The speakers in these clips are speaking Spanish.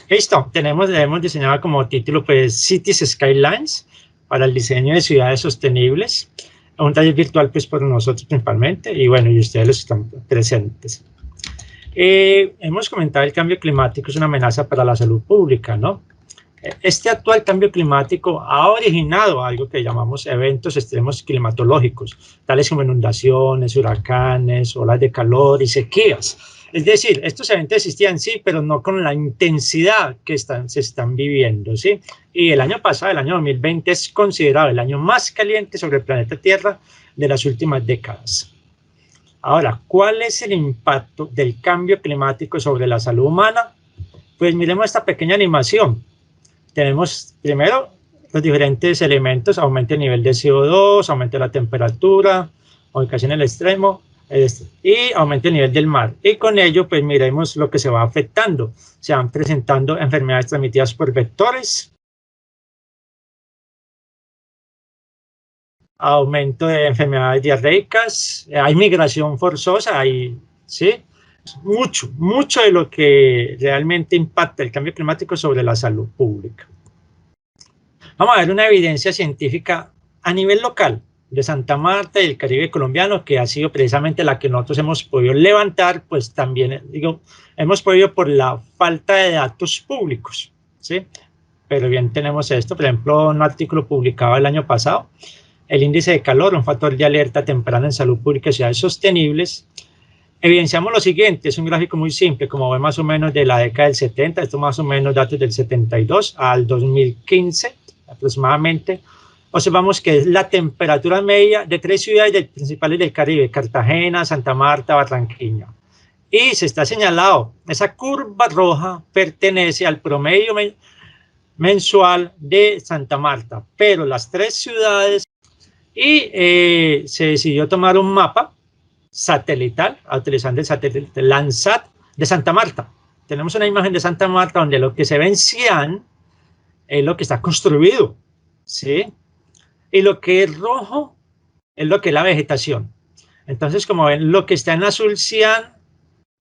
Listo, hemos diseñado como título pues Cities Skylines para el diseño de ciudades sostenibles, un taller virtual pues por nosotros principalmente, y bueno, y ustedes los están presentes. Hemos comentado el cambio climático es una amenaza para la salud pública, ¿no? Este actual cambio climático ha originado algo que llamamos eventos extremos climatológicos, tales como inundaciones, huracanes, olas de calor y sequías. Es decir, estos eventos existían, sí, pero no con la intensidad que se están viviendo, ¿sí? Y el año pasado, el año 2020, es considerado el año más caliente sobre el planeta Tierra de las últimas décadas. Ahora, ¿cuál es el impacto del cambio climático sobre la salud humana? Pues miremos esta pequeña animación. Tenemos primero los diferentes elementos: aumenta el nivel de CO2, aumenta la temperatura, ubicación en el extremo, y aumenta el nivel del mar. Y con ello, pues miremos lo que se va afectando. Se van presentando enfermedades transmitidas por vectores, aumento de enfermedades diarreicas, hay migración forzosa, ¿sí? Mucho de lo que realmente impacta el cambio climático sobre la salud pública. Vamos a ver una evidencia científica a nivel local de Santa Marta y el Caribe colombiano, que ha sido precisamente la que nosotros hemos podido levantar, pues también, hemos podido por la falta de datos públicos, ¿sí? Pero bien, tenemos esto, por ejemplo, un artículo publicado el año pasado, el índice de calor, un factor de alerta temprana en salud pública y ciudades sostenibles. Evidenciamos lo siguiente, es un gráfico muy simple, como ven más o menos de la década del 70, esto más o menos datos del 72 al 2015 aproximadamente. Observamos que es la temperatura media de 3 ciudades principales del Caribe: Cartagena, Santa Marta, Barranquilla. Y se está señalado, esa curva roja pertenece al promedio mensual de Santa Marta, pero las 3 ciudades, y se decidió tomar un mapa satelital, utilizando el satélite Landsat de Santa Marta. Tenemos una imagen de Santa Marta donde lo que se ve en cian es lo que está construido, ¿sí? Y lo que es rojo es lo que es la vegetación. Entonces, como ven, lo que está en azul cian,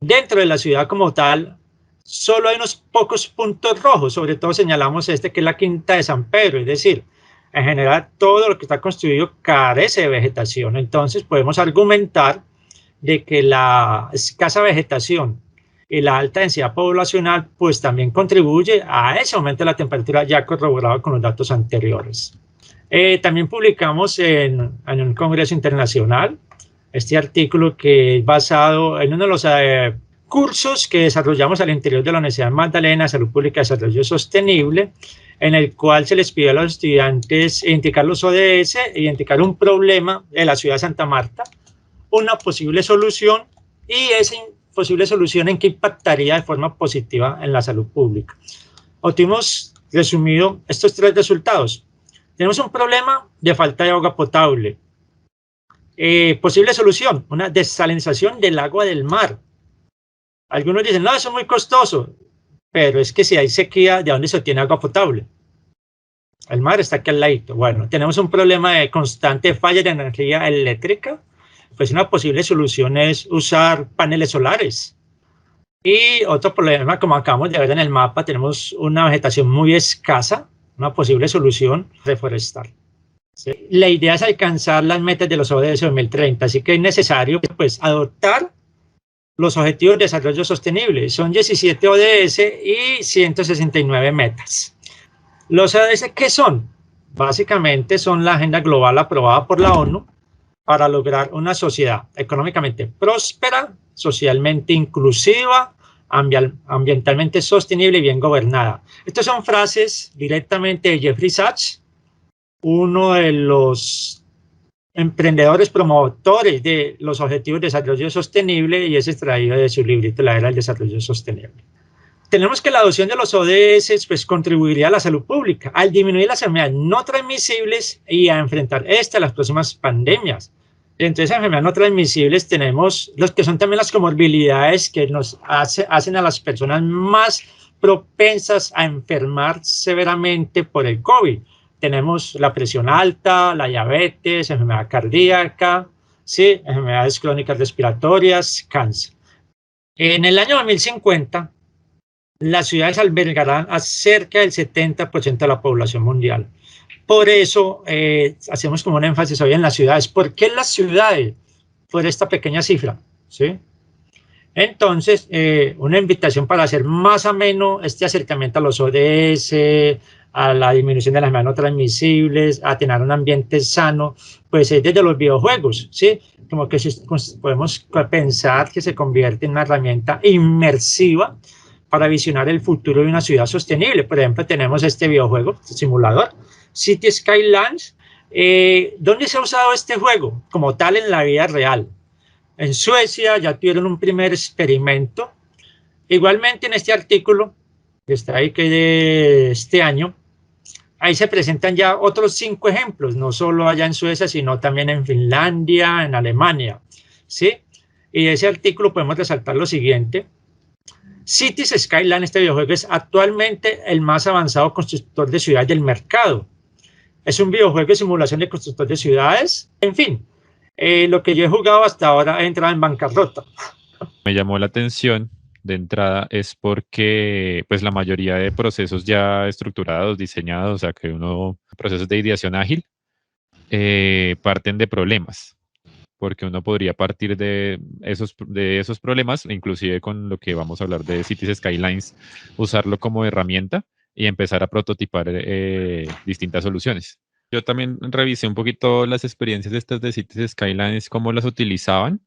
dentro de la ciudad como tal, solo hay unos pocos puntos rojos. Sobre todo señalamos este, que es la Quinta de San Pedro, es decir, en general todo lo que está construido carece de vegetación. Entonces podemos argumentar de que la escasa vegetación y la alta densidad poblacional pues también contribuye a ese aumento de la temperatura, ya corroborado con los datos anteriores. También publicamos en un congreso internacional este artículo, que es basado en uno de los cursos que desarrollamos al interior de la Universidad Magdalena, Salud Pública y Desarrollo Sostenible, en el cual se les pidió a los estudiantes identificar los ODS, identificar un problema de la ciudad de Santa Marta, una posible solución, y esa posible solución en qué impactaría de forma positiva en la salud pública. Obtuvimos resumido estos 3 resultados. Tenemos un problema de falta de agua potable. Posible solución, una desalinización del agua del mar. Algunos dicen, no, eso es muy costoso, pero es que si hay sequía, ¿de dónde se obtiene agua potable? El mar está aquí al ladito. Bueno, tenemos un problema de constante falla de energía eléctrica. Pues una posible solución es usar paneles solares. Y otro problema, como acabamos de ver en el mapa, tenemos una vegetación muy escasa. Una posible solución, reforestar. ¿Sí? La idea es alcanzar las metas de los ODS 2030, así que es necesario pues adoptar los Objetivos de Desarrollo Sostenible. Son 17 ODS y 169 metas. Los ODS, ¿qué son? Básicamente son la agenda global aprobada por la ONU para lograr una sociedad económicamente próspera, socialmente inclusiva, ambientalmente sostenible y bien gobernada. Estas son frases directamente de Jeffrey Sachs, uno de los emprendedores promotores de los Objetivos de Desarrollo Sostenible, y es extraído de su librito La Era del Desarrollo Sostenible. Tenemos que la adopción de los ODS pues contribuiría a la salud pública, al disminuir las enfermedades no transmisibles y a enfrentar las próximas pandemias. Entre esas enfermedades no transmisibles tenemos los que son también las comorbilidades, que nos hacen a las personas más propensas a enfermar severamente por el COVID. Tenemos la presión alta, la diabetes, enfermedad cardíaca, ¿sí? Enfermedades crónicas respiratorias, cáncer. En el año 2050, las ciudades albergarán a cerca del 70% de la población mundial. Por eso hacemos como un énfasis hoy en las ciudades. ¿Por qué las ciudades? Por esta pequeña cifra, ¿sí? Entonces, una invitación para hacer más ameno este acercamiento a los ODS, a la disminución de las enfermedades no transmisibles, a tener un ambiente sano, pues es desde los videojuegos, ¿sí? Como que podemos pensar que se convierte en una herramienta inmersiva para visionar el futuro de una ciudad sostenible. Por ejemplo, tenemos este videojuego, este simulador, City Skylines. ¿Dónde se ha usado este juego? Como tal en la vida real. En Suecia ya tuvieron un primer experimento. Igualmente en este artículo, que está ahí que de este año, ahí se presentan ya otros 5 ejemplos, no solo allá en Suecia, sino también en Finlandia, en Alemania, ¿sí? Y de ese artículo podemos resaltar lo siguiente. Cities Skyline, este videojuego, es actualmente el más avanzado constructor de ciudades del mercado. Es un videojuego de simulación de constructor de ciudades. En fin, lo que yo he jugado hasta ahora ha entrado en bancarrota. Me llamó la atención de entrada es porque pues la mayoría de procesos ya estructurados, diseñados, o sea que procesos de ideación ágil, parten de problemas, porque uno podría partir de esos problemas, inclusive con lo que vamos a hablar de Cities Skylines, usarlo como herramienta y empezar a prototipar distintas soluciones. Yo también revisé un poquito las experiencias de estas de Cities Skylines, cómo las utilizaban,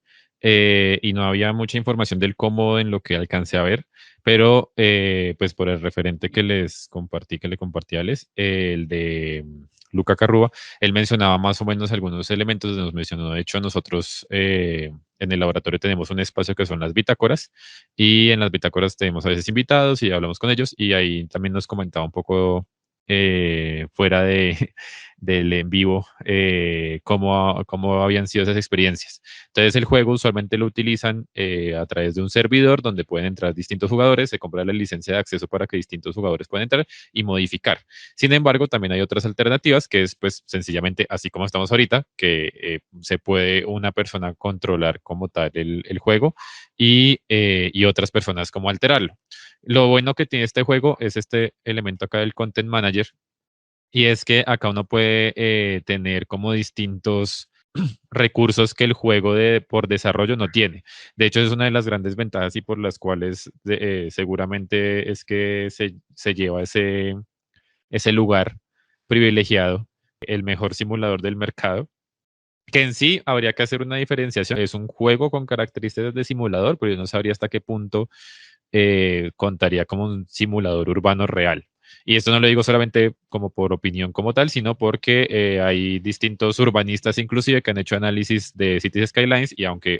y no había mucha información del cómo en lo que alcancé a ver, pero pues por el referente que les compartí, que le compartí a Les, el de Luca Carrúa, él mencionaba más o menos algunos elementos, nos mencionó, de hecho nosotros en el laboratorio tenemos un espacio que son las bitácoras, y en las bitácoras tenemos a veces invitados y hablamos con ellos, y ahí también nos comentaba un poco fuera del en vivo cómo habían sido esas experiencias. Entonces el juego usualmente lo utilizan a través de un servidor donde pueden entrar distintos jugadores, se compra la licencia de acceso para que distintos jugadores puedan entrar y modificar. Sin embargo, también hay otras alternativas que es pues sencillamente así como estamos ahorita, que se puede una persona controlar como tal el juego y otras personas como alterarlo. Lo bueno que tiene este juego es este elemento acá del Content Manager, y es que acá uno puede tener como distintos recursos que el juego por desarrollo no tiene. De hecho, es una de las grandes ventajas y por las cuales seguramente es que se lleva ese lugar privilegiado, el mejor simulador del mercado, que en sí habría que hacer una diferenciación. Es un juego con características de simulador, pero yo no sabría hasta qué punto contaría como un simulador urbano real. Y esto no lo digo solamente como por opinión como tal, sino porque hay distintos urbanistas inclusive que han hecho análisis de Cities Skylines, y aunque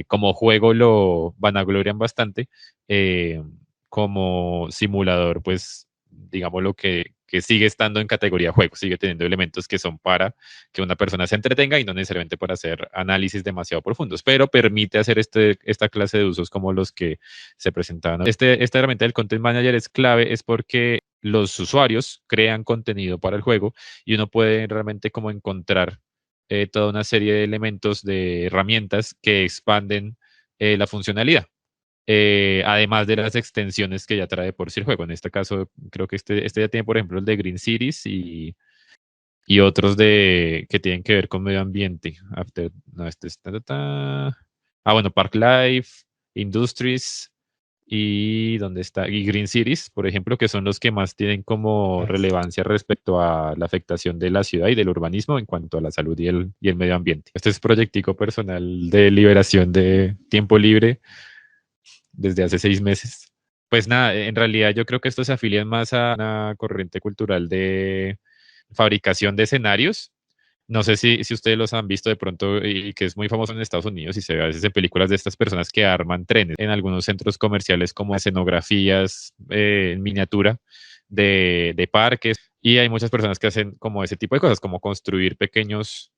como juego lo vanaglorian bastante, como simulador, pues digamos lo que sigue estando en categoría juego, sigue teniendo elementos que son para que una persona se entretenga y no necesariamente para hacer análisis demasiado profundos, pero permite hacer esta clase de usos como los que se presentaban. Esta herramienta del Content Manager es clave, es porque los usuarios crean contenido para el juego y uno puede realmente como encontrar toda una serie de elementos, de herramientas que expanden la funcionalidad. Además de las extensiones que ya trae por sí el juego. En este caso, creo que este ya tiene, por ejemplo, el de Green Cities y otros que tienen que ver con medio ambiente. No, este es bueno, Park Life, Industries y ¿dónde está? Y Green Cities, por ejemplo, que son los que más tienen como relevancia respecto a la afectación de la ciudad y del urbanismo en cuanto a la salud y el medio ambiente. Este es proyectico personal de liberación de tiempo libre desde hace 6 meses. Pues nada, en realidad yo creo que esto se afilia más a una corriente cultural de fabricación de escenarios. No sé si ustedes los han visto de pronto, y que es muy famoso en Estados Unidos y se ve a veces en películas de estas personas que arman trenes en algunos centros comerciales como escenografías en miniatura de parques. Y hay muchas personas que hacen como ese tipo de cosas, como construir pequeños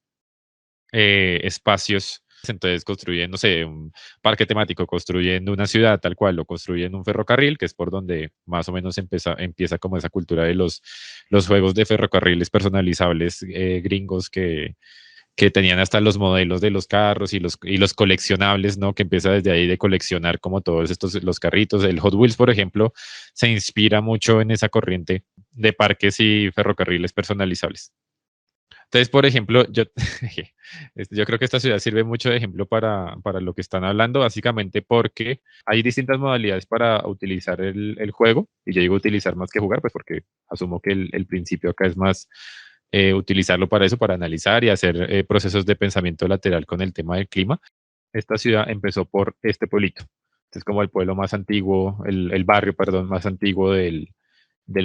espacios. Entonces construyen, no sé, un parque temático, construyen una ciudad tal cual, o construyen un ferrocarril, que es por donde más o menos empieza como esa cultura de los juegos de ferrocarriles personalizables gringos que tenían hasta los modelos de los carros y los coleccionables, ¿no? Que empieza desde ahí de coleccionar como todos estos, los carritos. El Hot Wheels, por ejemplo, se inspira mucho en esa corriente de parques y ferrocarriles personalizables. Entonces, por ejemplo, yo creo que esta ciudad sirve mucho de ejemplo para lo que están hablando, básicamente porque hay distintas modalidades para utilizar el juego, y yo digo utilizar más que jugar, pues porque asumo que el principio acá es más utilizarlo para eso, para analizar y hacer procesos de pensamiento lateral con el tema del clima. Esta ciudad empezó por este pueblito. Es como el pueblo más antiguo, el barrio, perdón, más antiguo del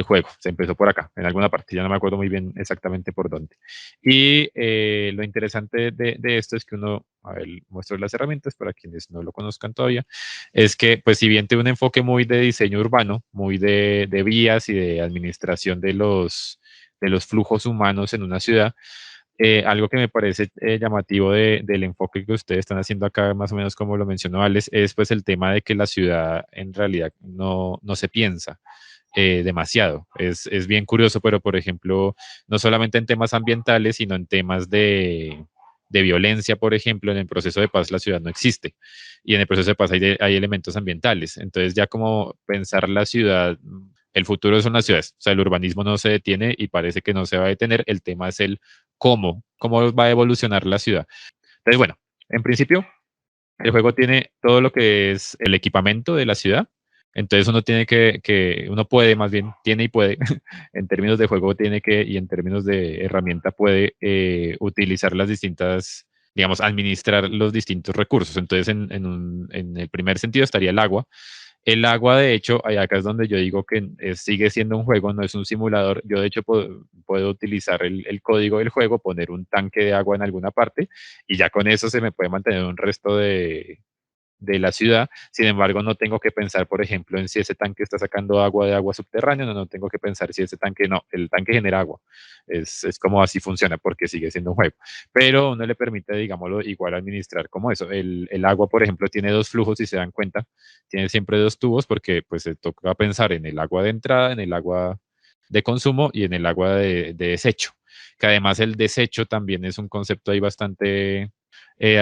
juego. Se empezó por acá, en alguna parte, ya no me acuerdo muy bien exactamente por dónde. Y lo interesante de esto es que uno, a ver, muestro las herramientas para quienes no lo conozcan todavía, es que pues si bien tiene un enfoque muy de diseño urbano, muy de vías y de administración de los flujos humanos en una ciudad, algo que me parece llamativo del enfoque que ustedes están haciendo acá, más o menos como lo mencionó Alex, es pues el tema de que la ciudad en realidad no se piensa demasiado. Es bien curioso, pero por ejemplo, no solamente en temas ambientales, sino en temas de violencia, por ejemplo, en el proceso de paz la ciudad no existe. Y en el proceso de paz hay elementos ambientales. Entonces ya como pensar la ciudad, el futuro son las ciudades. O sea, el urbanismo no se detiene y parece que no se va a detener. El tema es el cómo va a evolucionar la ciudad. Entonces, bueno, en principio, el juego tiene todo lo que es el equipamiento de la ciudad. Entonces uno tiene uno puede, más bien, tiene y puede, en términos de juego tiene que, y en términos de herramienta puede utilizar las distintas, digamos, administrar los distintos recursos. Entonces en el primer sentido estaría el agua. El agua, de hecho, acá es donde yo digo que sigue siendo un juego, no es un simulador. Yo, de hecho, puedo utilizar el código del juego, poner un tanque de agua en alguna parte y ya con eso se me puede mantener un resto de la ciudad. Sin embargo, no tengo que pensar, por ejemplo, en si ese tanque está sacando agua de agua subterránea, no tengo que pensar si ese tanque, no, el tanque genera agua. Es como así funciona porque sigue siendo un juego. Pero uno le permite, digámoslo, igual administrar como eso. El agua, por ejemplo, tiene dos flujos, si se dan cuenta, tiene siempre dos tubos porque pues se toca pensar en el agua de entrada, en el agua de consumo y en el agua de desecho. Que además el desecho también es un concepto ahí bastante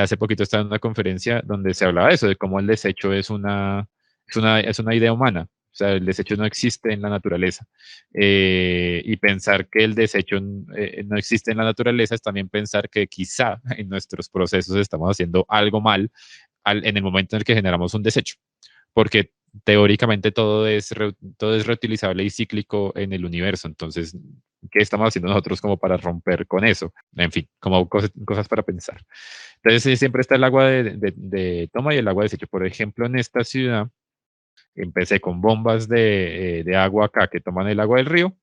hace poquito estaba en una conferencia donde se hablaba de eso, de cómo el desecho es una idea humana. O sea, el desecho no existe en la naturaleza. Y pensar que el desecho no existe en la naturaleza es también pensar que quizá en nuestros procesos estamos haciendo algo mal en el momento en el que generamos un desecho. Porque teóricamente todo es reutilizable y cíclico en el universo. Entonces, ¿qué estamos haciendo nosotros como para romper con eso? En fin, como cosas para pensar. Entonces siempre está el agua de toma y el agua de desecho. Por ejemplo, en esta ciudad empecé con bombas de agua acá que toman el agua del río,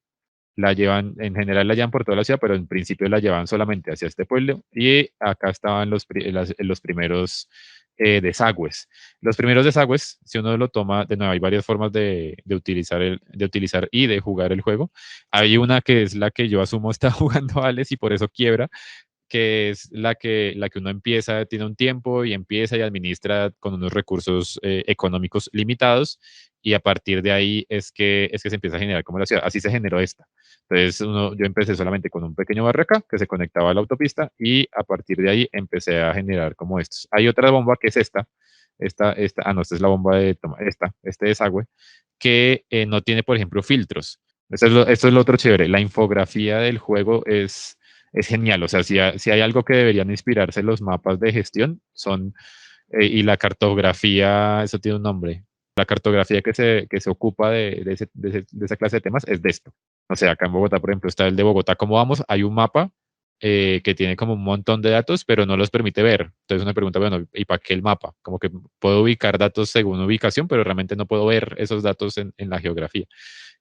la llevan, en general la llevan por toda la ciudad, pero en principio la llevan solamente hacia este pueblo y acá estaban los primeros desagües. Los primeros desagües, si uno lo toma, de nuevo, hay varias formas de utilizar y de jugar el juego. Hay una que es la que yo asumo está jugando Alex y por eso quiebra, que es la que uno empieza, tiene un tiempo y empieza y administra con unos recursos económicos limitados y a partir de ahí es que se empieza a generar como la ciudad. Así se generó esta. Entonces yo empecé solamente con un pequeño barrio acá que se conectaba a la autopista y a partir de ahí empecé a generar como estos. Hay otra bomba que es no, esta es la bomba de toma, este desagüe, que no tiene, por ejemplo, filtros. Esto es lo otro chévere. La infografía del juego es genial. O sea, si hay algo que deberían inspirarse los mapas de gestión, y la cartografía, eso tiene un nombre. La cartografía que se ocupa de esa clase de temas es de esto. O sea, acá en Bogotá, por ejemplo, está el de Bogotá, ¿cómo vamos? Hay un mapa que tiene como un montón de datos, pero no los permite ver. Entonces uno pregunta, bueno, ¿y para qué el mapa? Como que puedo ubicar datos según ubicación, pero realmente no puedo ver esos datos en la geografía.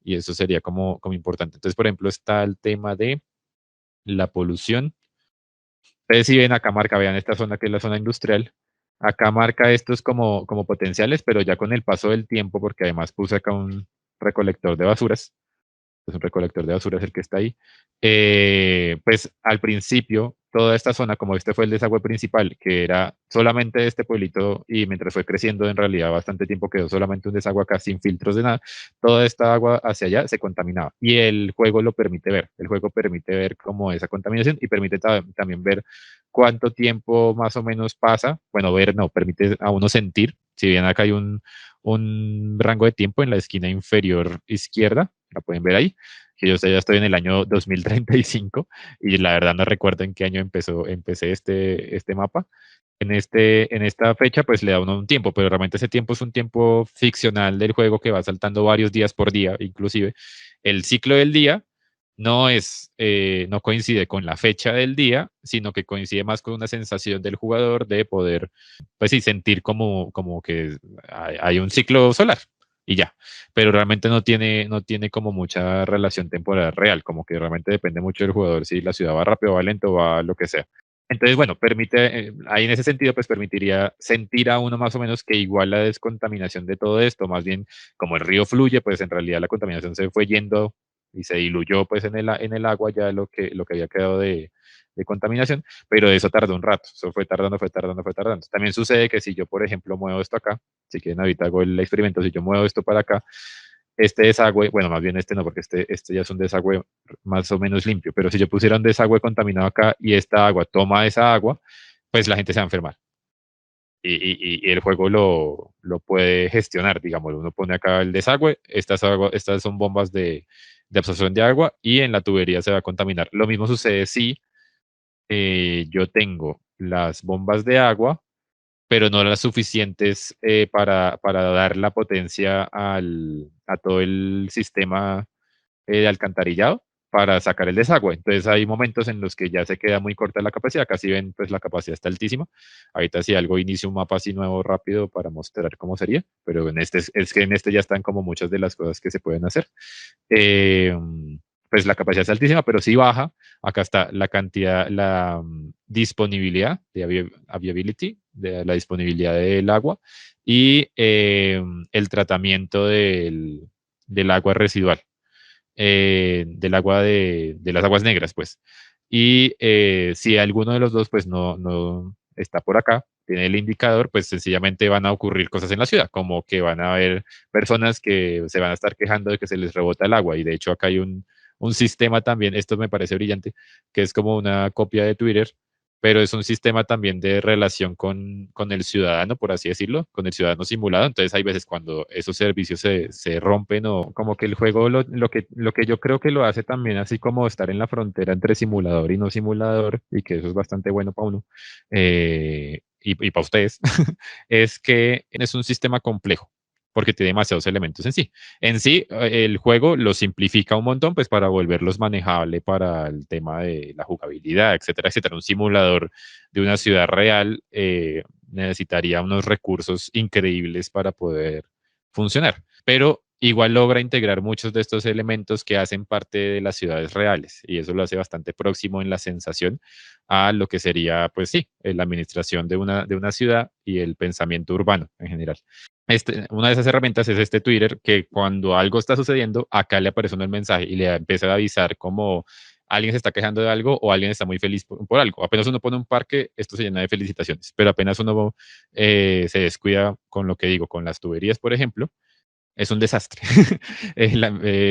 Y eso sería como importante. Entonces, por ejemplo, está el tema de la polución. Ustedes si ven acá marca, vean esta zona que es la zona industrial. Acá marca estos como potenciales, pero ya con el paso del tiempo, porque además puse acá un recolector de basuras, es un recolector de basuras el que está ahí, pues al principio toda esta zona, como este fue el desagüe principal, que era solamente este pueblito, y mientras fue creciendo, en realidad bastante tiempo quedó solamente un desagüe acá sin filtros de nada, toda esta agua hacia allá se contaminaba. Y el juego lo permite ver. El juego permite ver como esa contaminación y permite también ver cuánto tiempo más o menos pasa. Bueno, ver no, permite a uno sentir. Si bien acá hay un rango de tiempo en la esquina inferior izquierda, la pueden ver ahí, que yo ya estoy en el año 2035 y la verdad no recuerdo en qué año empecé este mapa. En esta fecha pues le da uno un tiempo, pero realmente ese tiempo es un tiempo ficcional del juego que va saltando varios días por día, inclusive. El ciclo del día no coincide con la fecha del día, sino que coincide más con una sensación del jugador de poder, pues sí, sentir como que hay un ciclo solar y ya. Pero realmente no tiene como mucha relación temporal real, como que realmente depende mucho del jugador si la ciudad va rápido, va lento, va lo que sea. Entonces, bueno, ahí en ese sentido, pues permitiría sentir a uno más o menos que igual la descontaminación de todo esto, más bien como el río fluye, pues en realidad la contaminación se fue yendo y se diluyó pues en el agua ya lo que había quedado de contaminación, pero eso tardó un rato, eso fue tardando, fue tardando, fue tardando. También sucede que si yo, por ejemplo, muevo esto acá, si quieren ahorita hago el experimento, si yo muevo esto para acá, este desagüe, bueno, más bien este no, porque este ya es un desagüe más o menos limpio, pero si yo pusiera un desagüe contaminado acá y esta agua toma esa agua, pues la gente se va a enfermar. Y el juego lo puede gestionar, digamos, uno pone acá el desagüe, estas son bombas de absorción de agua y en la tubería se va a contaminar. Lo mismo sucede si yo tengo las bombas de agua, pero no las suficientes para dar la potencia a todo el sistema de alcantarillado para sacar el desagüe. Entonces hay momentos en los que ya se queda muy corta la capacidad, casi ven, pues la capacidad está altísima. Ahorita si algo inicio un mapa así nuevo rápido para mostrar cómo sería, pero es que en este ya están como muchas de las cosas que se pueden hacer. Eh, pues la capacidad es altísima, pero si baja, acá está la cantidad, la disponibilidad de availability, de la disponibilidad del agua y el tratamiento del agua residual, del agua de las aguas negras, pues. Y si alguno de los dos, pues no está por acá, tiene el indicador, pues sencillamente van a ocurrir cosas en la ciudad, como que van a haber personas que se van a estar quejando de que se les rebota el agua. Y de hecho acá hay un sistema también, esto me parece brillante, que es como una copia de Twitter, pero es un sistema también de relación con el ciudadano, por así decirlo, con el ciudadano simulado. Entonces hay veces cuando esos servicios se rompen o como que el juego lo que yo creo que lo hace también así como estar en la frontera entre simulador y no simulador, y que eso es bastante bueno para uno y para ustedes, es que es un sistema complejo porque tiene demasiados elementos en sí. En sí, el juego lo simplifica un montón, pues para volverlos manejable para el tema de la jugabilidad, etcétera, etcétera. Un simulador de una ciudad real necesitaría unos recursos increíbles para poder funcionar, pero igual logra integrar muchos de estos elementos que hacen parte de las ciudades reales y eso lo hace bastante próximo en la sensación a lo que sería, pues sí, la administración de una ciudad y el pensamiento urbano en general. Una de esas herramientas es este Twitter, que cuando algo está sucediendo, acá le aparece uno el mensaje y le empieza a avisar como alguien se está quejando de algo o alguien está muy feliz por algo. Apenas uno pone un parque, esto se llena de felicitaciones, pero apenas uno se descuida con lo que digo, con las tuberías, por ejemplo, es un desastre.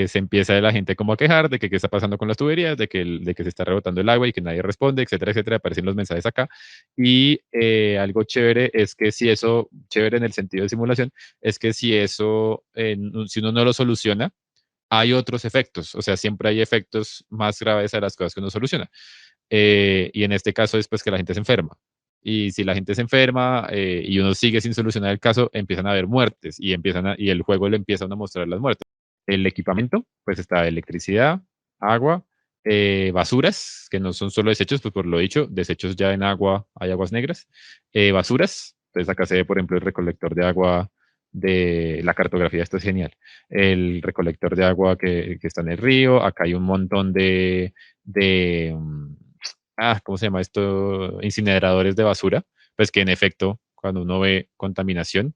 Se empieza la gente como a quejar de que qué está pasando con las tuberías, de que se está rebotando el agua y que nadie responde, etcétera, etcétera. Aparecen los mensajes acá. Y algo chévere es que si eso, chévere en el sentido de simulación, es que si uno no lo soluciona, hay otros efectos. O sea, siempre hay efectos más graves a las cosas que uno soluciona. Y en este caso es pues que la gente se enferma. Y si la gente se enferma y uno sigue sin solucionar el caso, empiezan a haber muertes y el juego le empieza a mostrar las muertes. El equipamiento, pues está electricidad, agua, basuras, que no son solo desechos, pues por lo dicho, desechos ya en agua, hay aguas negras, basuras, entonces acá se ve, por ejemplo, el recolector de agua de la cartografía, esto es genial, el recolector de agua que está en el río, acá hay un montón de ¿cómo se llama esto? Incineradores de basura, pues que en efecto, cuando uno ve contaminación,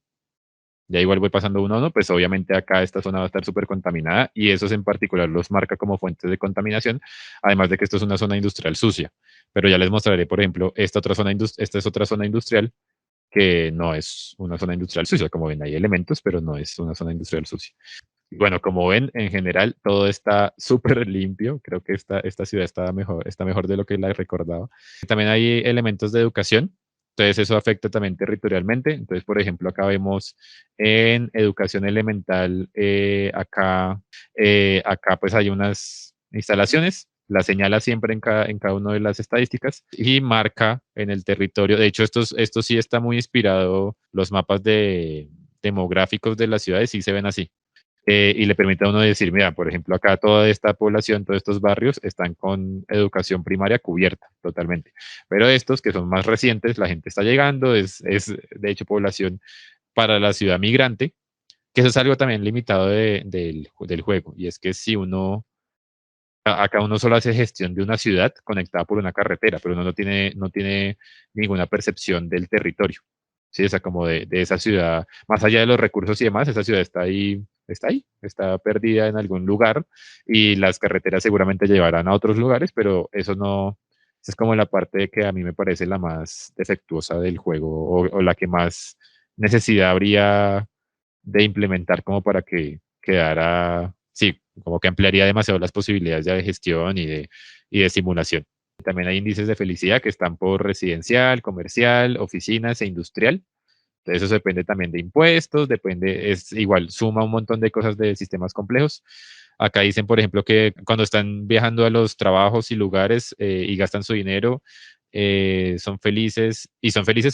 Ya igual voy pasando uno a uno, pues obviamente acá esta zona va a estar súper contaminada y esos en particular los marca como fuentes de contaminación, además de que esto es una zona industrial sucia. Pero ya les mostraré, por ejemplo, esta es otra zona industrial que no es una zona industrial sucia. Como ven, hay elementos, pero no es una zona industrial sucia. Bueno, como ven, en general todo está súper limpio. Creo que esta ciudad está mejor de lo que la recordaba. También hay elementos de educación. Entonces eso afecta también territorialmente. Entonces, por ejemplo, acá vemos en educación elemental, acá pues hay unas instalaciones, la señala siempre en cada una de las estadísticas y marca en el territorio. De hecho, esto sí está muy inspirado, los mapas demográficos de las ciudades sí se ven así. Y le permite a uno decir, mira, por ejemplo, acá toda esta población, todos estos barrios están con educación primaria cubierta totalmente. Pero estos que son más recientes, la gente está llegando, es de hecho población para la ciudad migrante, que eso es algo también limitado del juego. Y es que si acá uno solo hace gestión de una ciudad conectada por una carretera, pero uno no tiene ninguna percepción del territorio. Sí, o sea, como de esa ciudad, más allá de los recursos y demás, esa ciudad está perdida en algún lugar y las carreteras seguramente llevarán a otros lugares, pero eso no, esa es como la parte que a mí me parece la más defectuosa del juego o la que más necesidad habría de implementar como para que quedara, sí, como que ampliaría demasiado las posibilidades de gestión y de simulación. También hay índices de felicidad que están por residencial, comercial, oficinas e industrial. Entonces eso depende también de impuestos, es igual, suma un montón de cosas de sistemas complejos. Acá dicen, por ejemplo, que cuando están viajando a los trabajos y lugares y gastan su dinero, son felices,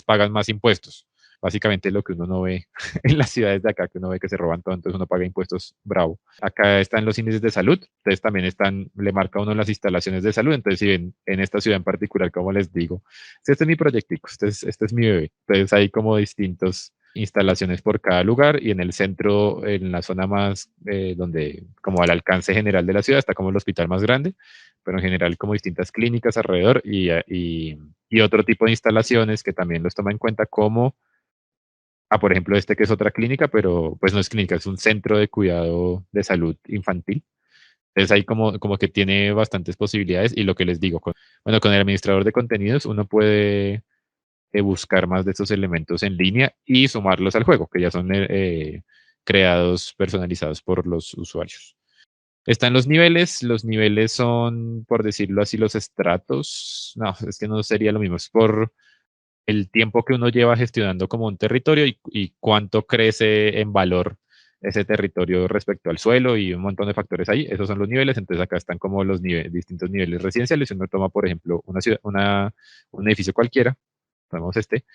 pagan más impuestos. Básicamente lo que uno no ve en las ciudades de acá, que uno ve que se roban todo, entonces uno paga impuestos bravo. Acá están los índices de salud, entonces también le marca a uno las instalaciones de salud, entonces si ven en esta ciudad en particular, como les digo, este es mi proyectico, este es mi bebé. Entonces hay como distintas instalaciones por cada lugar y en el centro, en la zona más donde, como al alcance general de la ciudad, está como el hospital más grande, pero en general como distintas clínicas alrededor y otro tipo de instalaciones que también los toma en cuenta como, por ejemplo, este que es otra clínica, pero pues no es clínica, es un centro de cuidado de salud infantil. Entonces ahí como que tiene bastantes posibilidades y lo que les digo, bueno, con el administrador de contenidos uno puede buscar más de estos elementos en línea y sumarlos al juego, que ya son creados, personalizados por los usuarios. Están los niveles son, por decirlo así, los estratos. No, es que no sería lo mismo, es por el tiempo que uno lleva gestionando como un territorio y cuánto crece en valor ese territorio respecto al suelo y un montón de factores ahí. Esos son los niveles, entonces acá están como los distintos niveles residenciales. Si uno toma, por ejemplo, un edificio cualquiera, tomamos este,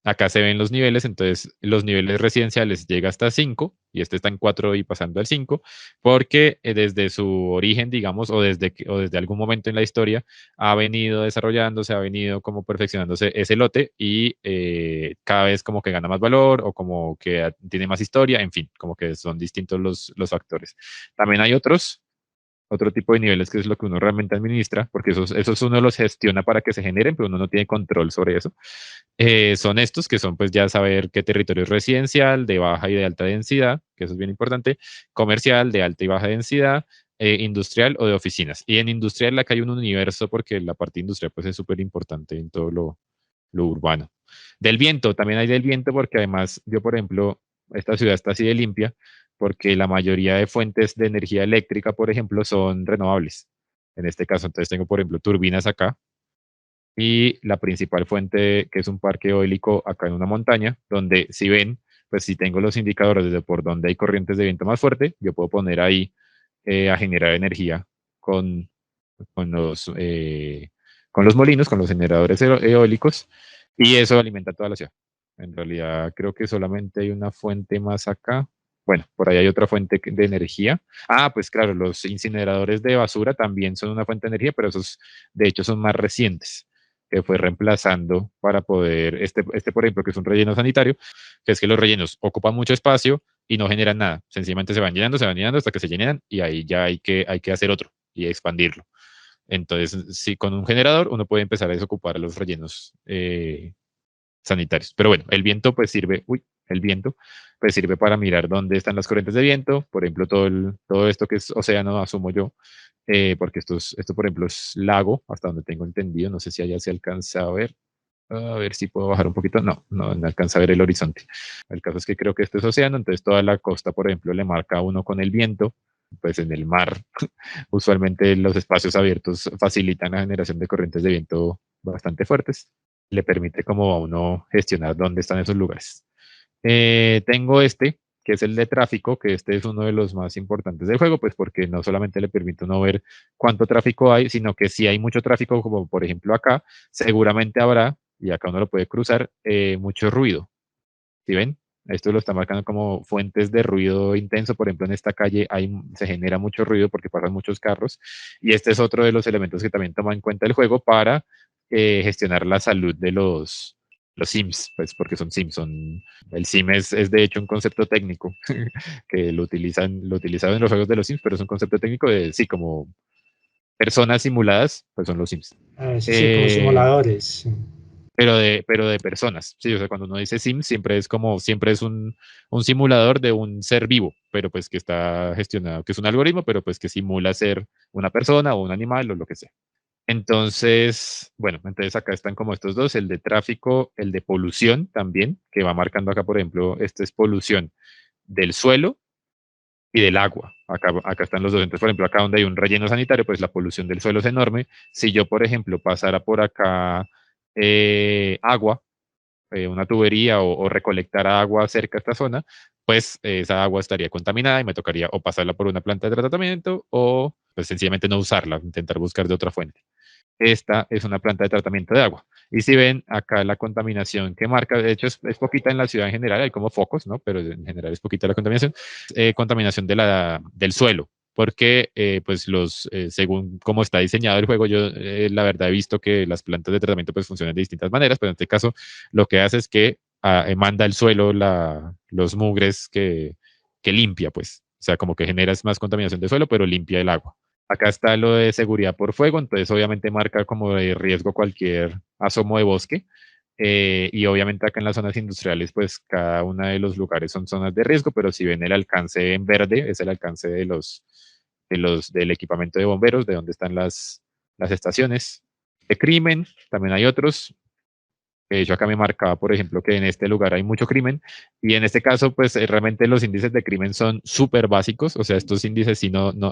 acá se ven los niveles, entonces los niveles residenciales llega hasta 5 y este está en 4 y pasando al 5, porque desde su origen, digamos, o desde algún momento en la historia, ha venido desarrollándose, ha venido como perfeccionándose ese lote y cada vez como que gana más valor o como que tiene más historia, en fin, como que son distintos los factores. También hay otro tipo de niveles que es lo que uno realmente administra, porque esos uno los gestiona para que se generen, pero uno no tiene control sobre eso. Son estos que son pues ya saber qué territorio es residencial, de baja y de alta densidad, que eso es bien importante, comercial, de alta y baja densidad, industrial o de oficinas. Y en industrial acá hay un universo porque la parte industrial pues es súper importante en todo lo urbano. Del viento, también hay del viento porque además yo, por ejemplo, esta ciudad está así de limpia porque la mayoría de fuentes de energía eléctrica, por ejemplo, son renovables. En este caso, entonces tengo, por ejemplo, turbinas acá y la principal fuente, que es un parque eólico acá en una montaña, donde si ven, pues si tengo los indicadores de por donde hay corrientes de viento más fuerte, yo puedo poner ahí a generar energía con, con los, eh, con los molinos, con los generadores eólicos, y eso alimenta toda la ciudad. En realidad creo que solamente hay una fuente más acá. Bueno, por ahí hay otra fuente de energía. Pues claro, los incineradores de basura también son una fuente de energía, pero esos de hecho son más recientes, que fue reemplazando para poder, por ejemplo, que es un relleno sanitario, que es que los rellenos ocupan mucho espacio y no generan nada. Sencillamente se van llenando hasta que se llenan y ahí ya hay que hacer otro y expandirlo. Entonces, sí, con un generador uno puede empezar a desocupar los rellenos sanitarios. Pero bueno, el viento pues sirve. Uy, el viento, pues sirve para mirar dónde están las corrientes de viento, por ejemplo, todo esto que es océano, asumo yo, porque esto, por ejemplo, es lago, hasta donde tengo entendido, no sé si allá se alcanza a ver si puedo bajar un poquito, no alcanza a ver el horizonte. El caso es que creo que esto es océano, entonces toda la costa, por ejemplo, le marca a uno con el viento, pues en el mar, usualmente los espacios abiertos facilitan la generación de corrientes de viento bastante fuertes, le permite como a uno gestionar dónde están esos lugares. Tengo que es el de tráfico, que este es uno de los más importantes del juego, pues porque no solamente le permite a uno ver cuánto tráfico hay, sino que si hay mucho tráfico, como por ejemplo acá, seguramente habrá, y acá uno lo puede cruzar, mucho ruido. ¿Sí ven? Esto lo está marcando como fuentes de ruido intenso. Por ejemplo, en esta calle se genera mucho ruido porque pasan muchos carros. Y este es otro de los elementos que también toma en cuenta el juego para gestionar la salud de los Sims, pues porque son Sims. El Sim es de hecho un concepto técnico que lo utilizaban en los juegos de los Sims, pero es un concepto técnico de, sí, como personas simuladas, pues son los Sims. Sí, sí, como simuladores. Sí. Pero de personas, sí, o sea, cuando uno dice sim, siempre es un simulador de un ser vivo, pero pues que está gestionado, que es un algoritmo, pero pues que simula ser una persona o un animal o lo que sea. Entonces, bueno, entonces acá están como estos dos, el de tráfico, el de polución también, que va marcando acá, por ejemplo, esta es polución del suelo y del agua. Acá están los dos. Entonces, por ejemplo, acá donde hay un relleno sanitario, pues la polución del suelo es enorme. Si yo, por ejemplo, pasara por acá agua, una tubería o recolectara agua cerca de esta zona, pues esa agua estaría contaminada y me tocaría o pasarla por una planta de tratamiento o pues sencillamente no usarla, intentar buscar de otra fuente. Esta es una planta de tratamiento de agua. Y si ven acá la contaminación que marca, de hecho es poquita en la ciudad en general, hay como focos, ¿no? Pero en general es poquita la contaminación. Contaminación del suelo, porque pues según cómo está diseñado el juego, yo la verdad he visto que las plantas de tratamiento pues funcionan de distintas maneras, pero en este caso lo que hace es que manda al suelo los mugres que limpia, pues. O sea, como que generas más contaminación de suelo, pero limpia el agua. Acá está lo de seguridad por fuego, entonces obviamente marca como de riesgo cualquier asomo de bosque. Y obviamente acá en las zonas industriales, pues cada uno de los lugares son zonas de riesgo, pero si ven el alcance en verde, es el alcance del equipamiento de bomberos, de donde están las estaciones de crimen. También hay otros. Yo acá me marcaba, por ejemplo, que en este lugar hay mucho crimen y en este caso, pues realmente los índices de crimen son súper básicos, o sea, estos índices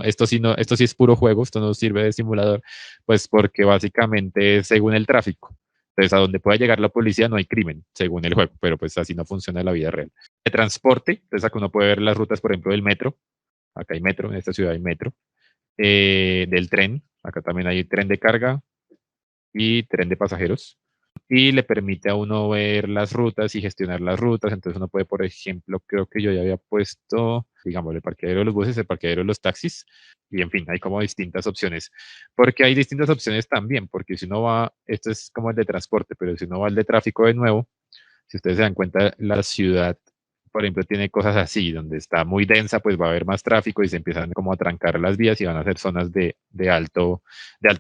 esto sí es puro juego, esto no sirve de simulador, pues porque básicamente es según el tráfico. Entonces, a donde pueda llegar la policía no hay crimen, según el juego, pero pues así no funciona la vida real. De transporte, entonces acá uno puede ver las rutas, por ejemplo, del metro, acá hay metro, en esta ciudad hay metro, del tren, acá también hay tren de carga y tren de pasajeros y le permite a uno ver las rutas y gestionar las rutas. Entonces uno puede, por ejemplo, creo que yo ya había puesto, digamos, el parqueadero de los buses, el parqueadero de los taxis, y en fin, hay como distintas opciones. Porque hay distintas opciones también, porque si uno va, esto es como el de transporte, pero si uno va al de tráfico de nuevo, si ustedes se dan cuenta, la ciudad, por ejemplo, tiene cosas así, donde está muy densa, pues va a haber más tráfico y se empiezan como a trancar las vías y van a ser zonas de alto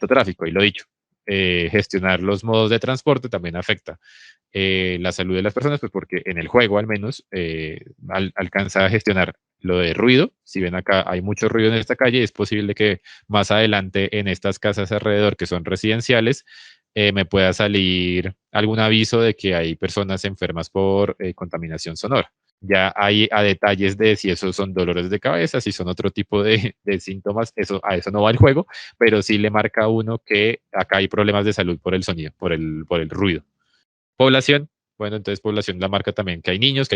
tráfico. Y lo dicho, gestionar los modos de transporte también afecta la salud de las personas, pues porque en el juego al menos alcanza a gestionar lo de ruido. Si ven acá hay mucho ruido en esta calle, es posible que más adelante en estas casas alrededor que son residenciales me pueda salir algún aviso de que hay personas enfermas por contaminación sonora. Ya hay a detalles de si esos son dolores de cabeza, si son otro tipo de síntomas, a eso no va el juego, pero sí le marca a uno que acá hay problemas de salud por el sonido, por el ruido. Población, bueno, entonces población la marca también que hay niños, que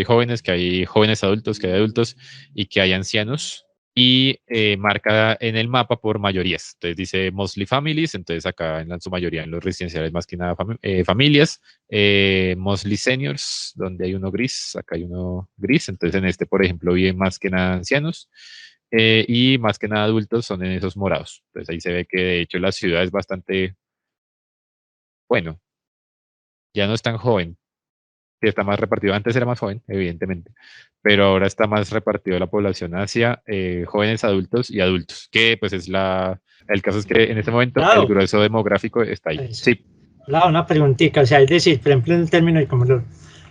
hay jóvenes adultos, que hay adultos y que hay ancianos. Y marca en el mapa por mayorías. Entonces dice mostly families, entonces acá en su mayoría en los residenciales más que nada familias. Mostly seniors, donde hay uno gris, acá hay uno gris. Entonces en este, por ejemplo, viven más que nada ancianos. Y más que nada adultos son en esos morados. Entonces ahí se ve que de hecho la ciudad es bastante, bueno, ya no es tan joven, sí, está más repartido. Antes era más joven, evidentemente, pero ahora está más repartido la población hacia jóvenes adultos y adultos, que pues el caso es que en este momento el Claro, grueso demográfico está ahí. Sí. claro, una preguntita, o sea, es decir, por ejemplo, en el término de como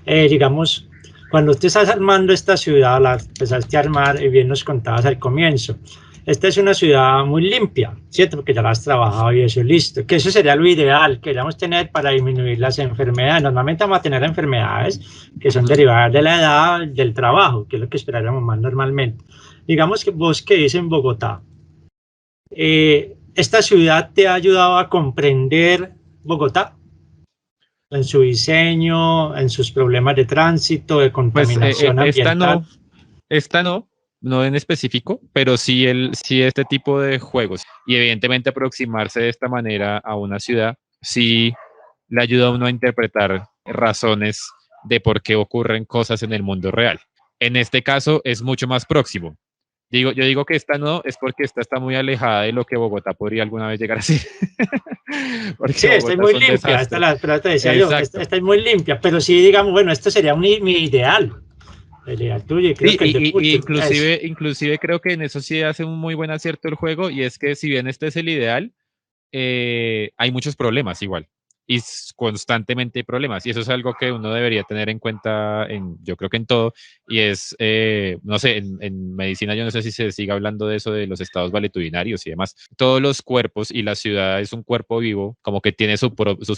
digamos, Cuando tú estás armando esta ciudad, la empezaste a armar, y bien nos contabas al comienzo, esta es una ciudad muy limpia, ¿cierto? Porque ya la has trabajado y eso listo. Que eso sería lo ideal que queríamos tener para disminuir las enfermedades. Normalmente vamos a tener enfermedades que son derivadas de la edad, del trabajo, que es lo que esperaríamos más normalmente. Digamos que vos que dices en Bogotá, ¿esta ciudad te ha ayudado a comprender Bogotá en su diseño, en sus problemas de tránsito, de Pues contaminación ambiental? esta no en específico, pero sí este tipo de juegos. Y evidentemente aproximarse de esta manera a una ciudad sí le ayuda a uno a interpretar razones de por qué ocurren cosas en el mundo real. En este caso es mucho más próximo. Yo digo que esta no es porque esta está muy alejada de lo que Bogotá podría alguna vez llegar a ser. Porque Sí, esta es Bogotá es muy un limpia, esta, desastre. la, pero te decía yo, Exacto. esta es muy limpia, pero sí, digamos, bueno, esto sería mi ideal, el ideal tuyo, y creo Sí, que el de y Pucho, eso. inclusive creo que en eso sí hace un muy buen acierto el juego, y es que si bien este es el ideal, hay muchos problemas igual. Y constantemente hay problemas. Y eso es algo que uno debería tener en cuenta, yo creo que en todo. Y es, no sé, en medicina yo no sé si se sigue hablando de eso, de los estados valetudinarios y demás. Todos los cuerpos, y la ciudad es un cuerpo vivo, como que tiene sus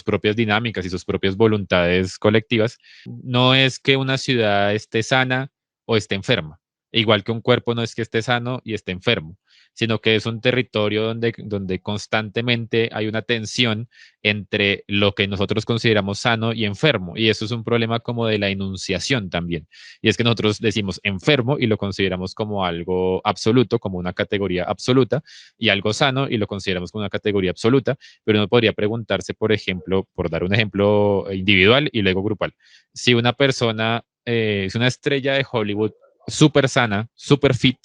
propias dinámicas y sus propias voluntades colectivas. No es que una ciudad esté sana o esté enferma. Igual que un cuerpo no es que esté sano y esté enfermo, sino que es un territorio donde constantemente hay una tensión entre lo que nosotros consideramos sano y enfermo. Y eso es un problema como de la enunciación también. Y es que nosotros decimos enfermo y lo consideramos como algo absoluto, como una categoría absoluta, y algo sano y lo consideramos como una categoría absoluta, pero uno podría preguntarse, por ejemplo, por dar un ejemplo individual y luego grupal, si una persona es una estrella de Hollywood súper sana, súper fit,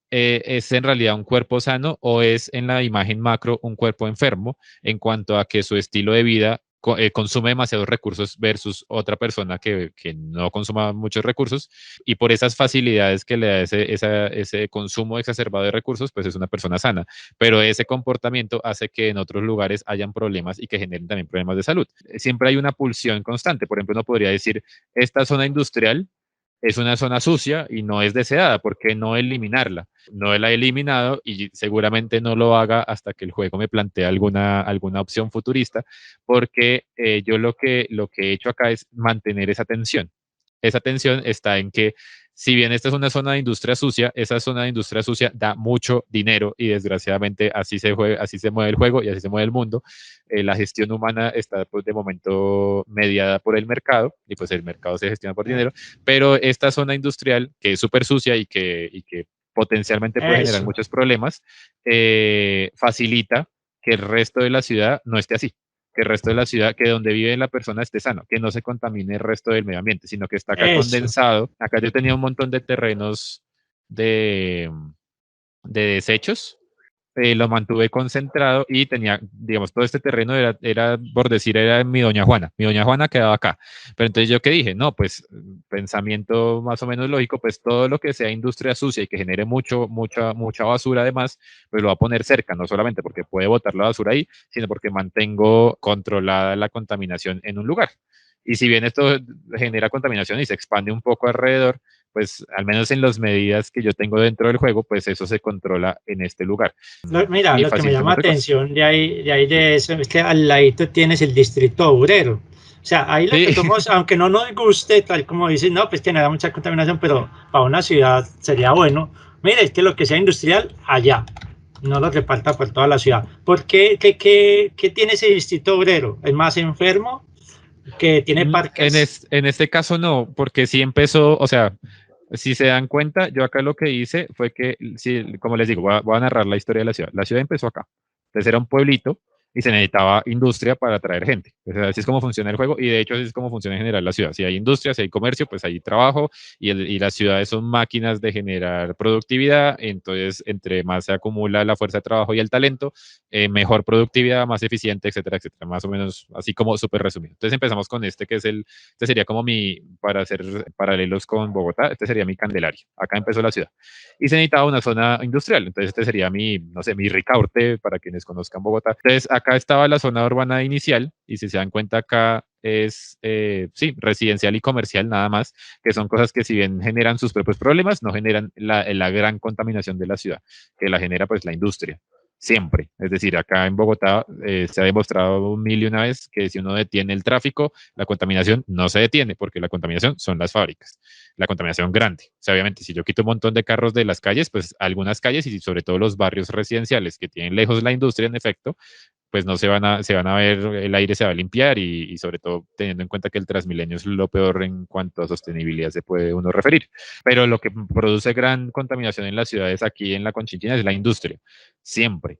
es en realidad un cuerpo sano o es en la imagen macro un cuerpo enfermo en cuanto a que su estilo de vida consume demasiados recursos versus otra persona que no consuma muchos recursos, y por esas facilidades que le da ese consumo exacerbado de recursos, pues es una persona sana, pero ese comportamiento hace que en otros lugares hayan problemas y que generen también problemas de salud. Siempre hay una pulsión constante. Por ejemplo, uno podría decir, esta zona industrial es una zona sucia y no es deseada. ¿Por qué no eliminarla? No la he eliminado y seguramente no lo haga hasta que el juego me plantee alguna opción futurista, porque yo lo que he hecho acá es mantener esa tensión. Esa tensión está en que, si bien esta es una zona de industria sucia, esa zona de industria sucia da mucho dinero y desgraciadamente así se mueve el juego y así se mueve el mundo. La gestión humana está, pues, de momento mediada por el mercado, y pues el mercado se gestiona por dinero, pero esta zona industrial que es súper sucia y que potencialmente puede generar Eso, muchos problemas, facilita que el resto de la ciudad no esté así, que el resto de la ciudad, que donde vive la persona esté sano, que no se contamine el resto del medio ambiente, sino que está acá eso. condensado. Acá yo tenía un montón de terrenos de, de desechos, lo mantuve concentrado y tenía, digamos, todo este terreno era, por decir, era mi doña Juana. Mi doña Juana quedaba acá. Pero entonces yo qué dije, no, pues pensamiento más o menos lógico, pues todo lo que sea industria sucia y que genere mucha basura además, pues lo va a poner cerca, no solamente porque puede botar la basura ahí, sino porque mantengo controlada la contaminación en un lugar. Y si bien esto genera contaminación y se expande un poco alrededor, pues al menos en las medidas que yo tengo dentro del juego, pues eso se controla en este lugar Mira, y lo que me facilita un llama montón de cosas. atención de ahí de eso es que al ladito tienes el distrito obrero. O sea, ahí lo que Sí, tomamos, aunque no nos guste, tal como dices, no, pues genera mucha contaminación, pero para una ciudad sería bueno. Mire, es que lo que sea industrial, allá, no lo reparta por toda la ciudad. ¿Por qué? ¿Qué tiene ese distrito obrero? ¿Es más enfermo? ¿Que tiene parques? en este caso no, porque sí empezó, o sea, si se dan cuenta, yo acá lo que hice fue que, sí, como les digo, voy a narrar la historia de la ciudad. La ciudad empezó acá. Entonces era un pueblito y se necesitaba industria para atraer gente. Entonces, así es como funciona el juego, y de hecho así es como funciona en general la ciudad. Si hay industria, si hay comercio, pues hay trabajo, y las ciudades son máquinas de generar productividad. Entonces, entre más se acumula la fuerza de trabajo y el talento, mejor productividad, más eficiente, etcétera, etcétera. Más o menos así como súper resumido. Entonces empezamos con este, que es este sería como para hacer paralelos con Bogotá, este sería mi Candelaria. Acá empezó la ciudad. Y se necesitaba una zona industrial. Entonces este sería no sé, mi Ricaurte, para quienes conozcan Bogotá. Entonces acá estaba la zona urbana inicial, y si se dan cuenta acá es, sí, residencial y comercial nada más, que son cosas que si bien generan sus propios problemas, no generan la gran contaminación de la ciudad, que la genera pues la industria, siempre. Es decir, acá en Bogotá se ha demostrado mil y una vez que si uno detiene el tráfico, la contaminación no se detiene, porque la contaminación son las fábricas, la contaminación grande. O sea, obviamente, si yo quito un montón de carros de las calles, pues algunas calles y sobre todo los barrios residenciales que tienen lejos la industria, en efecto, pues no se van a ver, el aire se va a limpiar y sobre todo teniendo en cuenta que el Transmilenio es lo peor en cuanto a sostenibilidad se puede uno referir. Pero lo que produce gran contaminación en las ciudades aquí en la Conchinchina es la industria, siempre.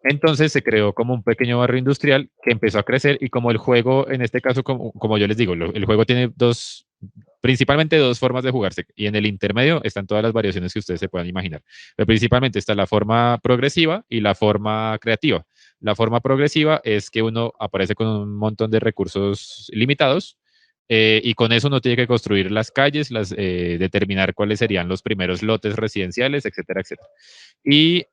Entonces se creó como un pequeño barrio industrial que empezó a crecer y como el juego, en este caso, como yo les digo, el juego tiene principalmente dos formas de jugarse y en el intermedio están todas las variaciones que ustedes se puedan imaginar. Pero principalmente está la forma progresiva y la forma creativa. La forma progresiva es que uno aparece con un montón de recursos limitados y con eso uno tiene que construir las calles, determinar cuáles serían los primeros lotes residenciales, etcétera, etcétera. E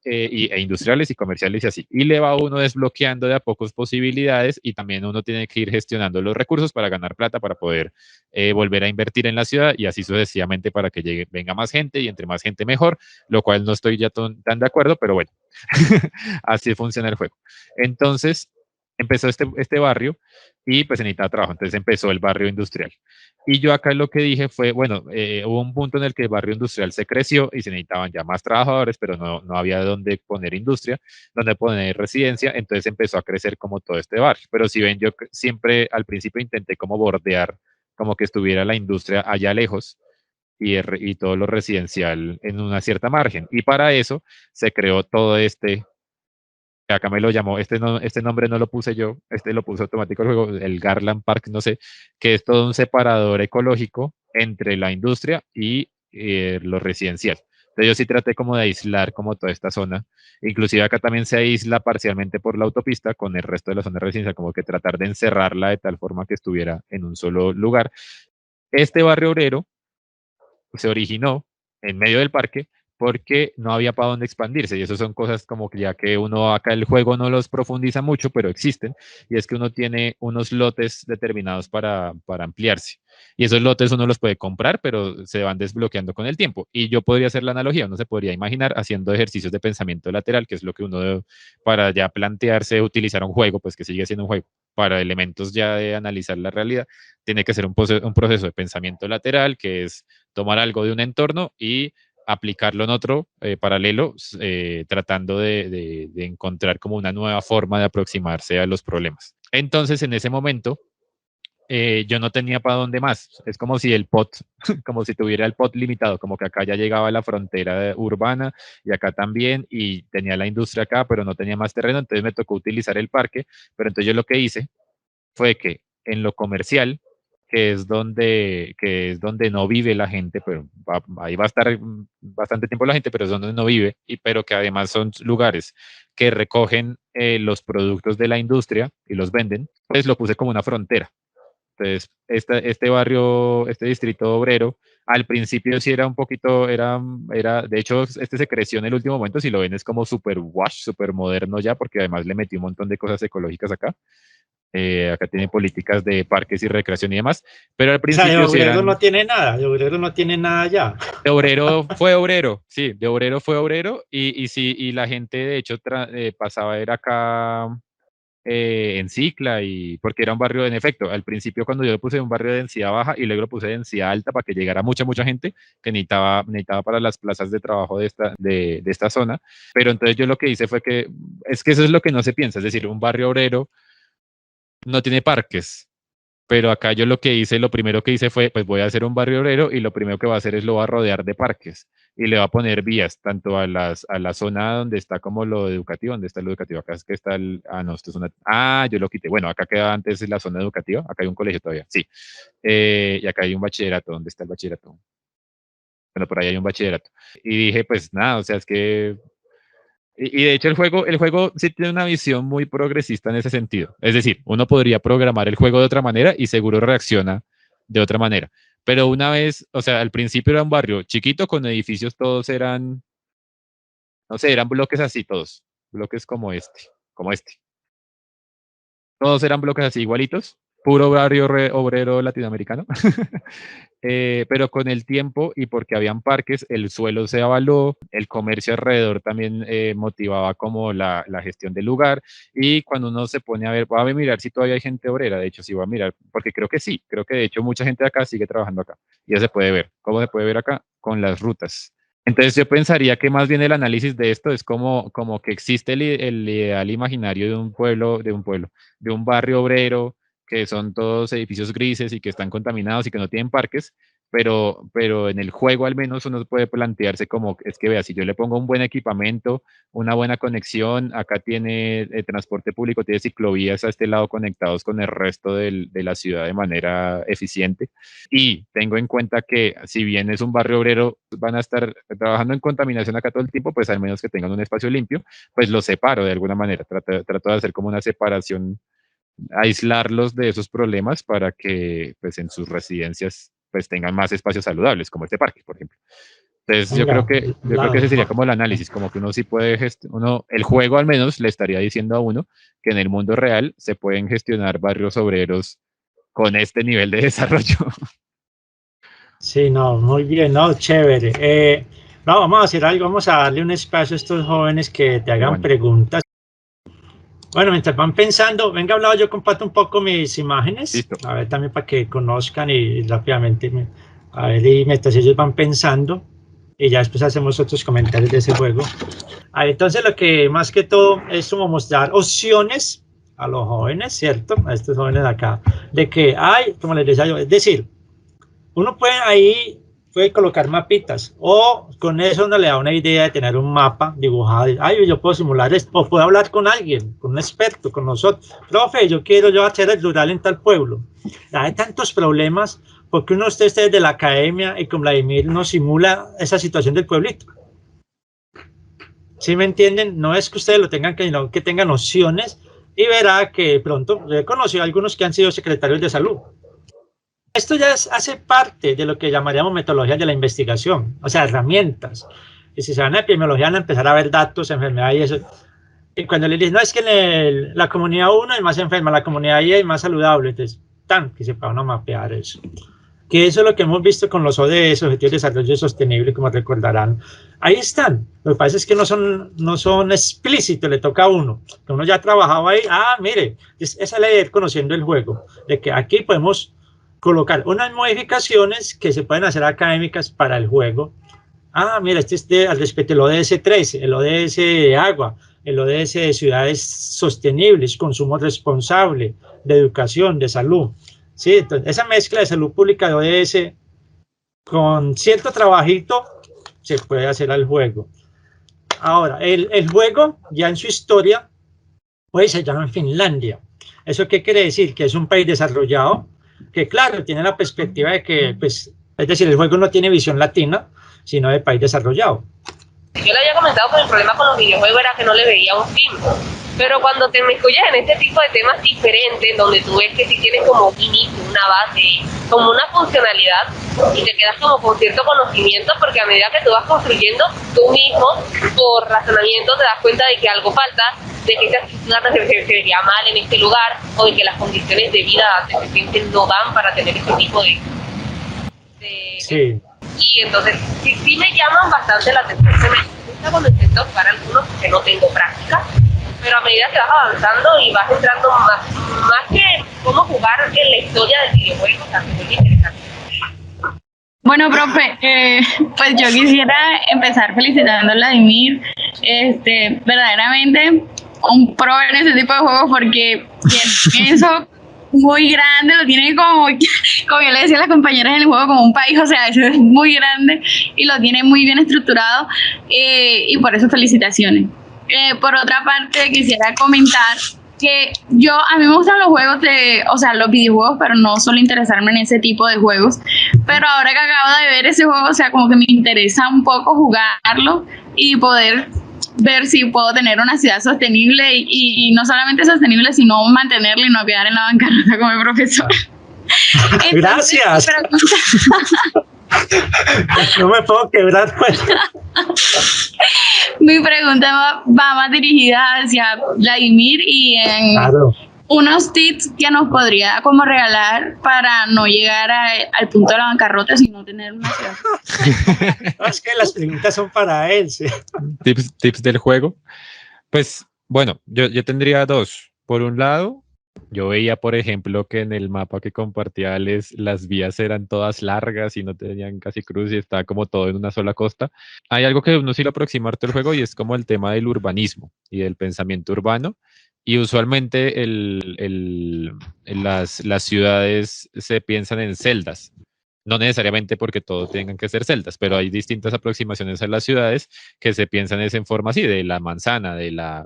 industriales y comerciales y así. Y le va uno desbloqueando de a pocos posibilidades y también uno tiene que ir gestionando los recursos para ganar plata, para poder volver a invertir en la ciudad y así sucesivamente para que venga más gente y entre más gente mejor, lo cual no estoy ya tan de acuerdo, pero bueno, así funciona el juego. Entonces, empezó este barrio y pues se necesitaba trabajo, entonces empezó el barrio industrial. Y yo acá lo que dije fue, bueno, hubo un punto en el que el barrio industrial se creció y se necesitaban ya más trabajadores, pero no había dónde poner industria, dónde poner residencia, entonces empezó a crecer como todo este barrio. Pero si ven, yo siempre al principio intenté como bordear, como que estuviera la industria allá lejos y todo lo residencial en una cierta margen. Y para eso se creó todo acá me lo llamó, este nombre no lo puse yo, este lo puso automático el juego, el Garland Park, no sé, que es todo un separador ecológico entre la industria y lo residencial. Entonces yo sí traté como de aislar como toda esta zona, inclusive acá también se aísla parcialmente por la autopista con el resto de la zona residencial, como que tratar de encerrarla de tal forma que estuviera en un solo lugar. Este barrio obrero se originó en medio del parque porque no había para dónde expandirse. Y eso son cosas como que ya que uno acá el juego no los profundiza mucho, pero existen. Y es que uno tiene unos lotes determinados para ampliarse. Y esos lotes uno los puede comprar, pero se van desbloqueando con el tiempo. Y yo podría hacer la analogía, uno se podría imaginar haciendo ejercicios de pensamiento lateral, que es lo que uno debe, para ya plantearse utilizar un juego, pues que sigue siendo un juego, para elementos ya de analizar la realidad, tiene que ser un proceso de pensamiento lateral, que es tomar algo de un entorno y aplicarlo en otro paralelo, tratando de encontrar como una nueva forma de aproximarse a los problemas. Entonces, en ese momento, yo no tenía para dónde más. Es como si el pot, como si tuviera el pot limitado, como que acá ya llegaba a la frontera urbana y acá también, y tenía la industria acá, pero no tenía más terreno, entonces me tocó utilizar el parque, pero entonces yo lo que hice fue que en lo comercial, que es donde no vive la gente, pero ahí va a estar bastante tiempo la gente, pero es donde no vive, pero que además son lugares que recogen los productos de la industria y los venden, pues lo puse como una frontera. Entonces, este barrio, este distrito obrero, al principio sí era un poquito, de hecho, este se creció en el último momento, si lo ven es como super wash, super moderno ya, porque además le metí un montón de cosas ecológicas acá. Acá tiene políticas de parques y recreación y demás, pero al O sea, de principio sí obrero no eran, tiene nada, de obrero no tiene nada ya. de obrero fue obrero, sí, de obrero fue obrero, y sí, y la gente de hecho pasaba, era acá en Cicla, y porque era un barrio, en efecto, al principio cuando yo le puse un barrio de densidad baja y luego lo puse de densidad alta para que llegara mucha gente que necesitaba para las plazas de trabajo de esta zona, pero entonces yo lo que hice fue que, es que eso es lo que no se piensa, es decir, un barrio obrero no tiene parques. Pero acá yo lo que hice, lo primero que hice fue, pues voy a hacer un barrio obrero y lo primero que va a hacer es lo va a rodear de parques y le va a poner vías tanto a la zona donde está como lo educativo, donde está lo educativo, acá es que está no, esto es yo lo quité, bueno, acá queda antes la zona educativa, acá hay un colegio todavía, sí, y acá hay un bachillerato, ¿dónde está el bachillerato? Bueno, por ahí hay un bachillerato. Y dije, pues nada, o sea, es que y de hecho el juego sí tiene una visión muy progresista en ese sentido. Es decir, uno podría programar el juego de otra manera y seguro reacciona de otra manera. Pero una vez, o sea, al principio era un barrio chiquito con edificios, todos eran, no sé, eran bloques así todos, bloques como este, como este. todos eran bloques así igualitos, puro barrio obrero latinoamericano. Pero con el tiempo y porque habían parques, el suelo se avaló, el comercio alrededor también motivaba como la gestión del lugar, y cuando uno se pone a ver, voy a mirar si todavía hay gente obrera, de hecho sí voy a mirar, porque creo que sí, creo que de hecho mucha gente de acá sigue trabajando acá, y ya se puede ver. ¿Cómo se puede ver acá? Con las rutas. Entonces yo pensaría que más bien el análisis de esto es como que existe el ideal imaginario de un pueblo, de un barrio obrero, que son todos edificios grises y que están contaminados y que no tienen parques, pero en el juego al menos uno puede plantearse como, es que vea, si yo le pongo un buen equipamiento, una buena conexión, acá tiene transporte público, tiene ciclovías a este lado conectados con el resto de la ciudad de manera eficiente, y tengo en cuenta que si bien es un barrio obrero, van a estar trabajando en contaminación acá todo el tiempo, pues al menos que tengan un espacio limpio, pues los separo de alguna manera, trato de hacer como una separación, aislarlos de esos problemas para que pues en sus residencias pues tengan más espacios saludables, como este parque, por ejemplo. Entonces yo creo que ese sería como el análisis, como que uno sí puede, el juego al menos le estaría diciendo a uno que en el mundo real se pueden gestionar barrios obreros con este nivel de desarrollo. Sí, no, muy bien, no, chévere. No, vamos a hacer algo, vamos a darle un espacio a estos jóvenes que te hagan preguntas. Bueno, mientras van pensando, venga, hablado, yo comparto un poco mis imágenes. Listo. A ver, también para que conozcan y rápidamente, a ver, y mientras ellos van pensando, y ya después hacemos otros comentarios de ese juego. A ver, entonces lo que más que todo es como mostrar opciones a los jóvenes, ¿cierto? A estos jóvenes de acá, de que hay, como les decía yo, es decir, uno puede colocar mapitas, o con eso uno le da una idea de tener un mapa dibujado. Ay, yo puedo simular esto, o puedo hablar con alguien, con un experto, con nosotros. Profe, yo quiero hacer el rural en tal pueblo. Hay tantos problemas, porque uno esté desde la academia y con Vladimir nos simula esa situación del pueblito. ¿Sí me entienden? No es que ustedes lo tengan, sino que tengan opciones, y verá que pronto, yo he conocido a algunos que han sido secretarios de salud. Esto ya hace parte de lo que llamaríamos metodologías de la investigación, o sea, herramientas. Y si se van a epidemiología, van a empezar a ver datos, enfermedades y eso. Y cuando les dicen, no, es que en la comunidad 1 es más enferma, la comunidad Y es más saludable, entonces, que se pueda uno mapear eso. Que eso es lo que hemos visto con los ODS, Objetivos de Desarrollo Sostenible, como recordarán. Ahí están. Lo que pasa es que no son explícitos, le toca a uno. Que uno ya ha trabajado ahí. Mire, esa leer conociendo el juego, de que aquí podemos colocar unas modificaciones que se pueden hacer académicas para el juego. Mira, al respecto del ODS 13, el ODS de agua, el ODS de ciudades sostenibles, consumo responsable, de educación, de salud. ¿Sí? Entonces, esa mezcla de salud pública de ODS con cierto trabajito se puede hacer al juego. Ahora, el juego ya en su historia pues se llama Finlandia. ¿Eso qué quiere decir? Que es un país desarrollado, que claro, tiene la perspectiva de que, pues, es decir, el juego no tiene visión latina, sino de país desarrollado. Yo le había comentado que el problema con los videojuegos era que no le veía un fin, pero cuando te mezclas en este tipo de temas diferentes, donde tú ves que sí tienes como un inicio, una base, como una funcionalidad, y te quedas como con cierto conocimiento, porque a medida que tú vas construyendo tú mismo, por razonamiento te das cuenta de que algo falta, de que esta estructura se vería mal en este lugar, o de que las condiciones de vida de no dan para tener este tipo de sí. Y entonces sí me llaman bastante la atención. Se me gusta cuando intento jugar algunos que no tengo práctica, pero a medida que vas avanzando y vas entrando más que cómo jugar en la historia del videojuego, también es muy interesante. Bueno, profe, pues yo quisiera empezar felicitando a Vladimir, verdaderamente un pro en ese tipo de juegos, porque tiene eso muy grande, lo tiene como yo le decía a las compañeras en el juego, como un país, o sea, eso es muy grande y lo tiene muy bien estructurado, y por eso felicitaciones. Por otra parte, quisiera comentar que a mí me gustan los juegos los videojuegos, pero no suelo interesarme en ese tipo de juegos, pero ahora que acabo de ver ese juego, o sea, como que me interesa un poco jugarlo y poder ver si puedo tener una ciudad sostenible y no solamente sostenible, sino mantenerla y no quedar en la bancarrota como el profesor. Entonces, gracias. No me puedo quebrar, pues. Mi pregunta va más dirigida hacia Vladimir y unos tips que nos podría como regalar para no llegar al punto de la bancarrota, sino tener una ciudad. No, es que las preguntas son para él, sí. Tips del juego. Pues bueno, yo tendría dos. Por un lado, yo veía, por ejemplo, que en el mapa que compartía las vías eran todas largas y no tenían casi cruz y estaba como todo en una sola costa. Hay algo que uno sí lo aproxima harto el juego y es como el tema del urbanismo y del pensamiento urbano. Y usualmente las ciudades se piensan en celdas. No necesariamente porque todo tengan que ser celdas, pero hay distintas aproximaciones a las ciudades que se piensan es en forma así, de la manzana,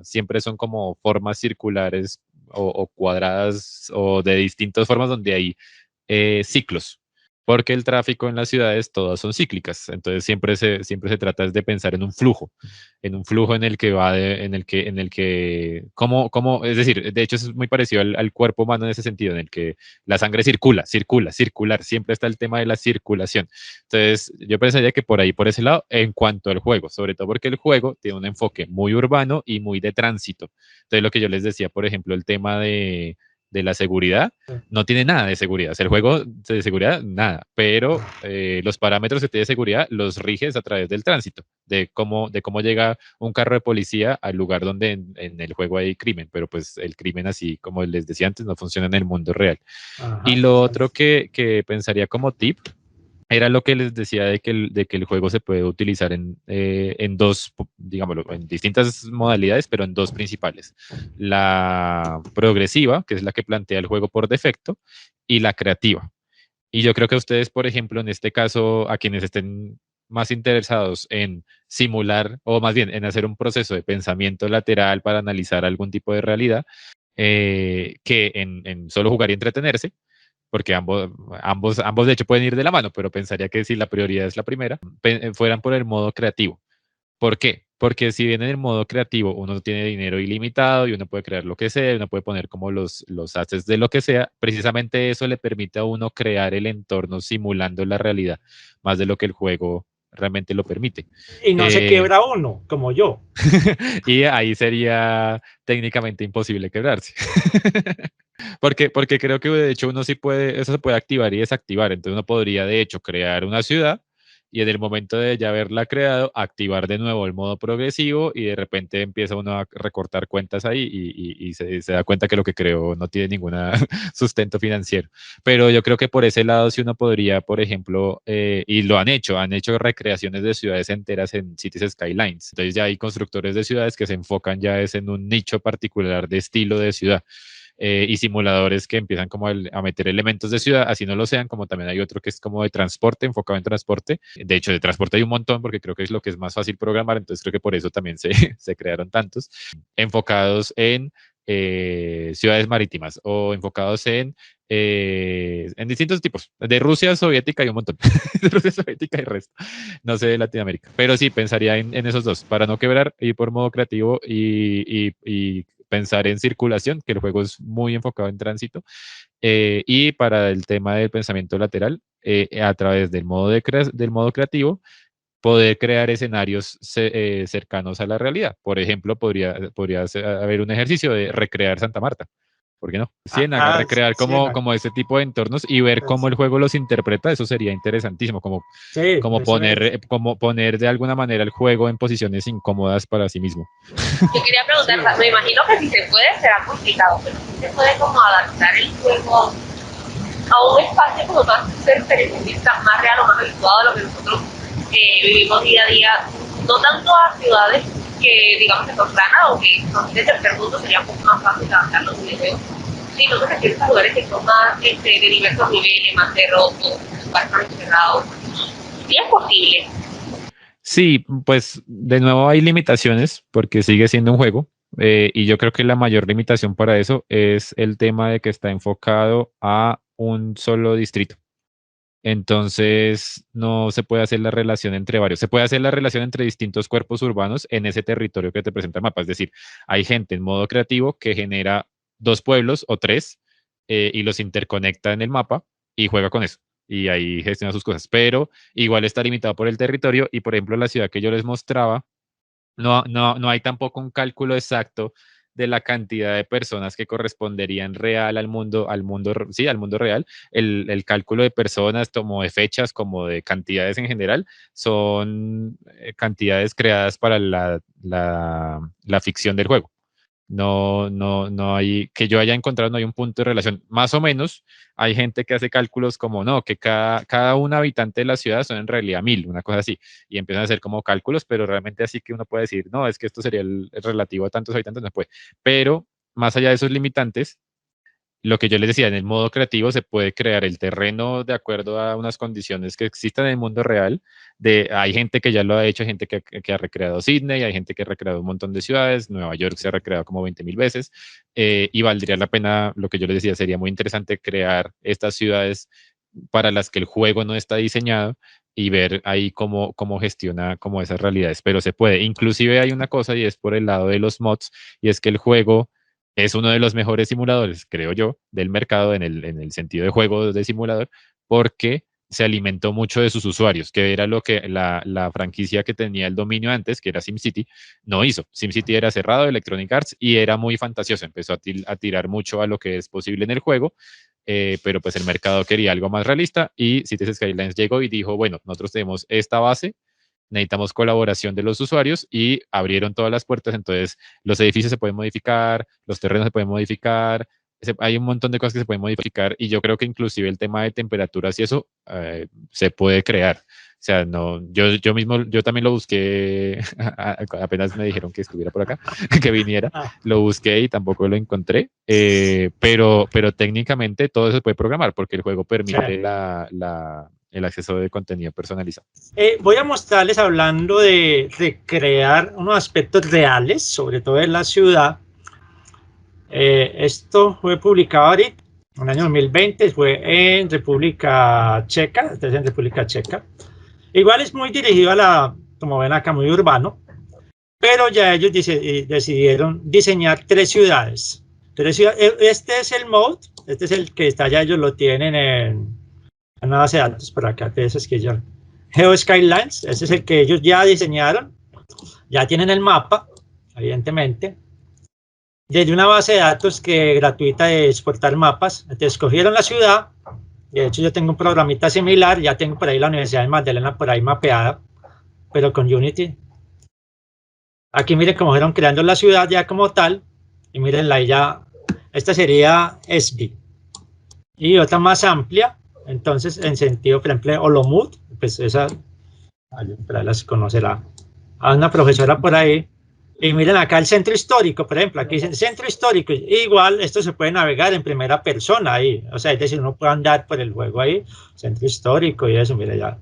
siempre son como formas circulares o cuadradas o de distintas formas donde hay ciclos, porque el tráfico en las ciudades todas son cíclicas, entonces siempre se trata de pensar en un flujo en el que es decir, de hecho es muy parecido al cuerpo humano en ese sentido, en el que la sangre circular, siempre está el tema de la circulación. Entonces, yo pensaría que por ese lado, en cuanto al juego, sobre todo porque el juego tiene un enfoque muy urbano y muy de tránsito. Entonces, lo que yo les decía, por ejemplo, el tema de la seguridad, no tiene nada de seguridad. O sea, el juego de seguridad, nada. Pero los parámetros que tiene de seguridad los riges a través del tránsito, de cómo llega un carro de policía al lugar donde en el juego hay crimen. Pero pues el crimen, así como les decía antes, no funciona en el mundo real. Ajá. Y lo otro que pensaría como tip era lo que les decía de que el juego se puede utilizar en dos, digámoslo, en distintas modalidades, pero en dos principales. La progresiva, que es la que plantea el juego por defecto, y la creativa. Y yo creo que ustedes, por ejemplo, en este caso, a quienes estén más interesados en simular, o más bien en hacer un proceso de pensamiento lateral para analizar algún tipo de realidad, que en solo jugar y entretenerse, porque ambos de hecho pueden ir de la mano, pero pensaría que si la prioridad es la primera, fueran por el modo creativo. ¿Por qué? Porque si bien en el modo creativo uno tiene dinero ilimitado y uno puede crear lo que sea, uno puede poner como los assets de lo que sea, precisamente eso le permite a uno crear el entorno simulando la realidad, más de lo que el juego realmente lo permite. Y no se quiebra uno, como yo. Y ahí sería técnicamente imposible quebrarse. Porque creo que de hecho uno sí puede, eso se puede activar y desactivar. Entonces uno podría de hecho crear una ciudad y en el momento de ya haberla creado, activar de nuevo el modo progresivo y de repente empieza uno a recortar cuentas ahí y se da cuenta que lo que creó no tiene ningún sustento financiero. Pero yo creo que por ese lado sí uno podría, por ejemplo, y lo han hecho recreaciones de ciudades enteras en Cities Skylines. Entonces ya hay constructores de ciudades que se enfocan ya es en un nicho particular de estilo de ciudad. Y simuladores que empiezan como a meter elementos de ciudad, así no lo sean, como también hay otro que es como de transporte, enfocado en transporte. De hecho, de transporte hay un montón, porque creo que es lo que es más fácil programar, entonces creo que por eso también se crearon tantos, enfocados en ciudades marítimas o enfocados en distintos tipos. De Rusia soviética hay un montón. De Rusia soviética y resto. No sé de Latinoamérica. Pero sí, pensaría en esos dos, para no quebrar, ir por modo creativo y pensar en circulación, que el juego es muy enfocado en tránsito, y para el tema del pensamiento lateral, a través del modo creativo, poder crear escenarios cercanos a la realidad. Por ejemplo, podría haber un ejercicio de recrear Santa Marta. ¿Por qué no? Ciénaga, recrear como ese tipo de entornos y ver cómo el juego los interpreta, eso sería interesantísimo, como poner de alguna manera el juego en posiciones incómodas para sí mismo. Yo quería preguntar, me imagino que si se puede será complicado, pero si se puede como adaptar el juego a un espacio como más periodista, más real o más habituado a lo que nosotros vivimos día a día, no tanto a ciudades que digamos que son planas o que son de tercer mundo, sería un poco más fácil adaptar los videojuegos, sino que se quieren a lugares que son más de diversos niveles, más derrotos, lugares encerrados. Sí es posible. Sí, pues de nuevo hay limitaciones porque sigue siendo un juego y yo creo que la mayor limitación para eso es el tema de que está enfocado a un solo distrito. Entonces no se puede hacer la relación entre varios. Se puede hacer la relación entre distintos cuerpos urbanos en ese territorio que te presenta el mapa. Es decir, hay gente en modo creativo que genera 2 pueblos o 3 y los interconecta en el mapa y juega con eso. Y ahí gestiona sus cosas. Pero igual está limitado por el territorio y, por ejemplo, la ciudad que yo les mostraba, no hay tampoco un cálculo exacto de la cantidad de personas que corresponderían real al mundo real. El cálculo de personas, como de fechas, como de cantidades en general, son cantidades creadas para la ficción del juego. No hay, que yo haya encontrado, no hay un punto de relación. Más o menos, hay gente que hace cálculos como, no, que cada un habitante de la ciudad son en realidad 1000, una cosa así, y empiezan a hacer como cálculos, pero realmente así que uno puede decir, no, es que esto sería el relativo a tantos habitantes, no puede. Pero, más allá de esos limitantes, lo que yo les decía, en el modo creativo se puede crear el terreno de acuerdo a unas condiciones que existan en el mundo real. Hay gente que ya lo ha hecho, hay gente que ha recreado Sydney, hay gente que ha recreado un montón de ciudades, Nueva York se ha recreado como 20.000 veces, y valdría la pena, lo que yo les decía, sería muy interesante crear estas ciudades para las que el juego no está diseñado y ver ahí cómo gestiona como esas realidades, pero se puede. Inclusive hay una cosa y es por el lado de los mods, y es que el juego es uno de los mejores simuladores, creo yo, del mercado en el sentido de juego de simulador, porque se alimentó mucho de sus usuarios, que era lo que la franquicia que tenía el dominio antes, que era SimCity, no hizo. SimCity era cerrado de Electronic Arts y era muy fantasioso, empezó a tirar mucho a lo que es posible en el juego, pero pues el mercado quería algo más realista y Cities Skylines llegó y dijo, bueno, nosotros tenemos esta base, necesitamos colaboración de los usuarios y abrieron todas las puertas, entonces los edificios se pueden modificar, los terrenos se pueden modificar, hay un montón de cosas que se pueden modificar y yo creo que inclusive el tema de temperaturas y eso se puede crear. O sea, no, yo mismo, yo también lo busqué, apenas me dijeron que estuviera por acá, que viniera, lo busqué y tampoco lo encontré, pero técnicamente todo eso se puede programar porque el juego permite el acceso de contenido personalizado. Voy a mostrarles, hablando de recrear unos aspectos reales, sobre todo en la ciudad. Esto fue publicado ahorita, en el año 2020, fue en República Checa, entonces en República Checa. Igual es muy dirigido como ven acá, muy urbano, pero ya ellos decidieron diseñar 3 ciudades. Este es el mode, este es el que está allá, ellos lo tienen en una base de datos por acá, de esos que yo... Geo Skylines, ese es el que ellos ya diseñaron, ya tienen el mapa, evidentemente, desde una base de datos gratuita de exportar mapas. Entonces escogieron la ciudad, de hecho yo tengo un programita similar, ya tengo por ahí la Universidad de Magdalena por ahí mapeada, pero con Unity. Aquí miren cómo fueron creando la ciudad ya como tal, y mírenla ya, esta sería SB. Y otra más amplia, entonces en sentido, por ejemplo, Olomouc, pues esa, para las conocerá, a una profesora por ahí. Y miren acá el centro histórico, por ejemplo, aquí dice centro histórico, igual esto se puede navegar en primera persona ahí, o sea, es decir, uno puede andar por el juego ahí, centro histórico y eso, mire ya.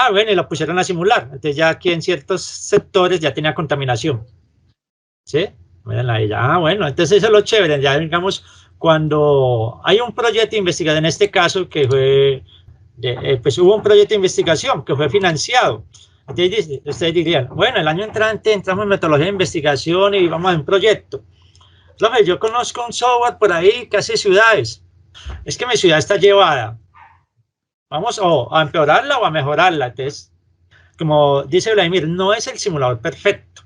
Bueno, y lo pusieron a simular, entonces ya aquí en ciertos sectores ya tenía contaminación, ¿sí? Miren ahí ya, bueno, entonces eso es lo chévere, ya digamos, cuando hay un proyecto de investigación, en este caso que fue, pues hubo un proyecto de investigación que fue financiado. Entonces, ustedes dirían, bueno, el año entrante entramos en metodología de investigación y vamos a un proyecto. Profe, yo conozco un software por ahí que hace ciudades. Es que mi ciudad está llevada. Vamos o a empeorarla o a mejorarla. Entonces, como dice Vladimir, no es el simulador perfecto.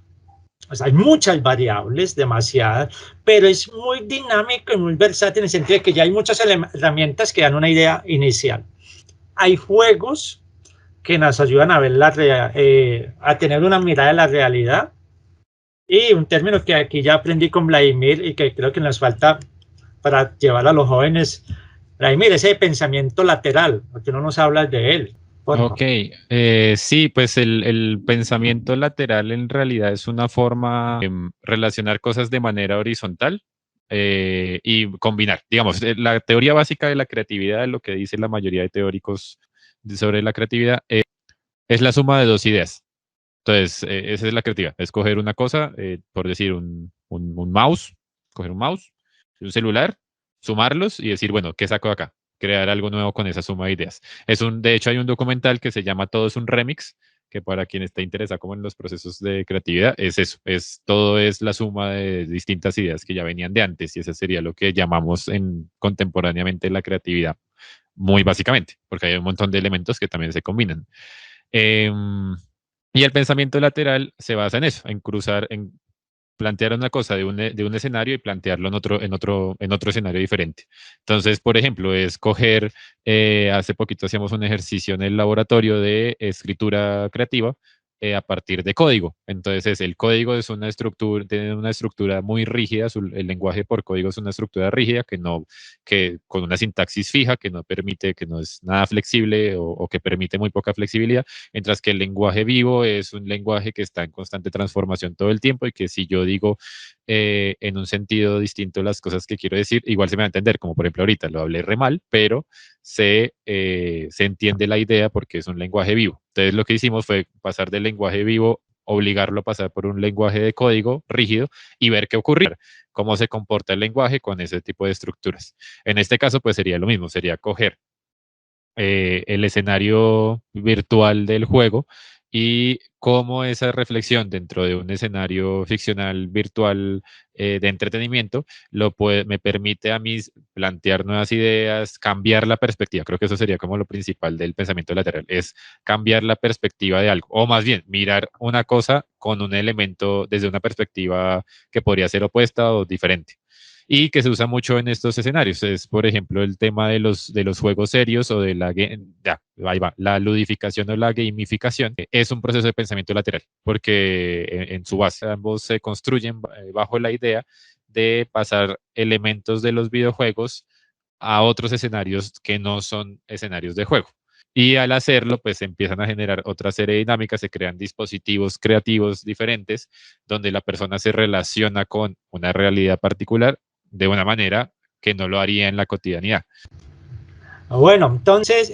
O sea, hay muchas variables, demasiadas, pero es muy dinámico y muy versátil en el sentido de que ya hay muchas herramientas que dan una idea inicial. Hay juegos que nos ayudan a ver a tener una mirada de la realidad. Y un término que aquí ya aprendí con Vladimir y que creo que nos falta para llevar a los jóvenes, Vladimir, ese pensamiento lateral, porque no nos hablas de él. Ok, sí, pues el pensamiento lateral en realidad es una forma de relacionar cosas de manera horizontal y combinar. Digamos, la teoría básica de la creatividad, lo que dice la mayoría de teóricos sobre la creatividad, es la suma de 2 ideas. Entonces, esa es la creatividad, escoger una cosa, por decir un mouse, coger un mouse, un celular, sumarlos y decir, bueno, ¿qué saco de acá? Crear algo nuevo con esa suma de ideas. De hecho, hay un documental que se llama Todo es un Remix, que para quien está interesado como en los procesos de creatividad, es eso, todo es la suma de distintas ideas que ya venían de antes, y eso sería lo que llamamos contemporáneamente la creatividad, muy básicamente, porque hay un montón de elementos que también se combinan. Y el pensamiento lateral se basa en eso, en plantear una cosa de un escenario y plantearlo en otro escenario diferente. Entonces, por ejemplo, es coger, hace poquito hacíamos un ejercicio en el laboratorio de escritura creativa a partir de código. Entonces, el código es una estructura, tiene una estructura muy rígida, el lenguaje por código es una estructura rígida que con una sintaxis fija que no permite, que no es nada flexible o que permite muy poca flexibilidad, mientras que el lenguaje vivo es un lenguaje que está en constante transformación todo el tiempo y que si yo digo en un sentido distinto las cosas que quiero decir, igual se me va a entender, como por ejemplo ahorita lo hablé re mal, pero se entiende la idea porque es un lenguaje vivo. Entonces lo que hicimos fue pasar del lenguaje vivo, obligarlo a pasar por un lenguaje de código rígido y ver qué ocurría, cómo se comporta el lenguaje con ese tipo de estructuras. En este caso, pues sería lo mismo, sería coger el escenario virtual del juego y cómo esa reflexión dentro de un escenario ficcional virtual de entretenimiento me permite a mí plantear nuevas ideas, cambiar la perspectiva. Creo que eso sería como lo principal del pensamiento lateral, es cambiar la perspectiva de algo, o más bien mirar una cosa con un elemento desde una perspectiva que podría ser opuesta o diferente. Y que se usa mucho en estos escenarios. Es, por ejemplo, el tema de los juegos serios o de la ludificación o la gamificación. Es un proceso de pensamiento lateral, porque en su base ambos se construyen bajo la idea de pasar elementos de los videojuegos a otros escenarios que no son escenarios de juego. Y al hacerlo, pues empiezan a generar otra serie de dinámicas, se crean dispositivos creativos diferentes, donde la persona se relaciona con una realidad particular de una manera que no lo haría en la cotidianidad. Bueno, entonces,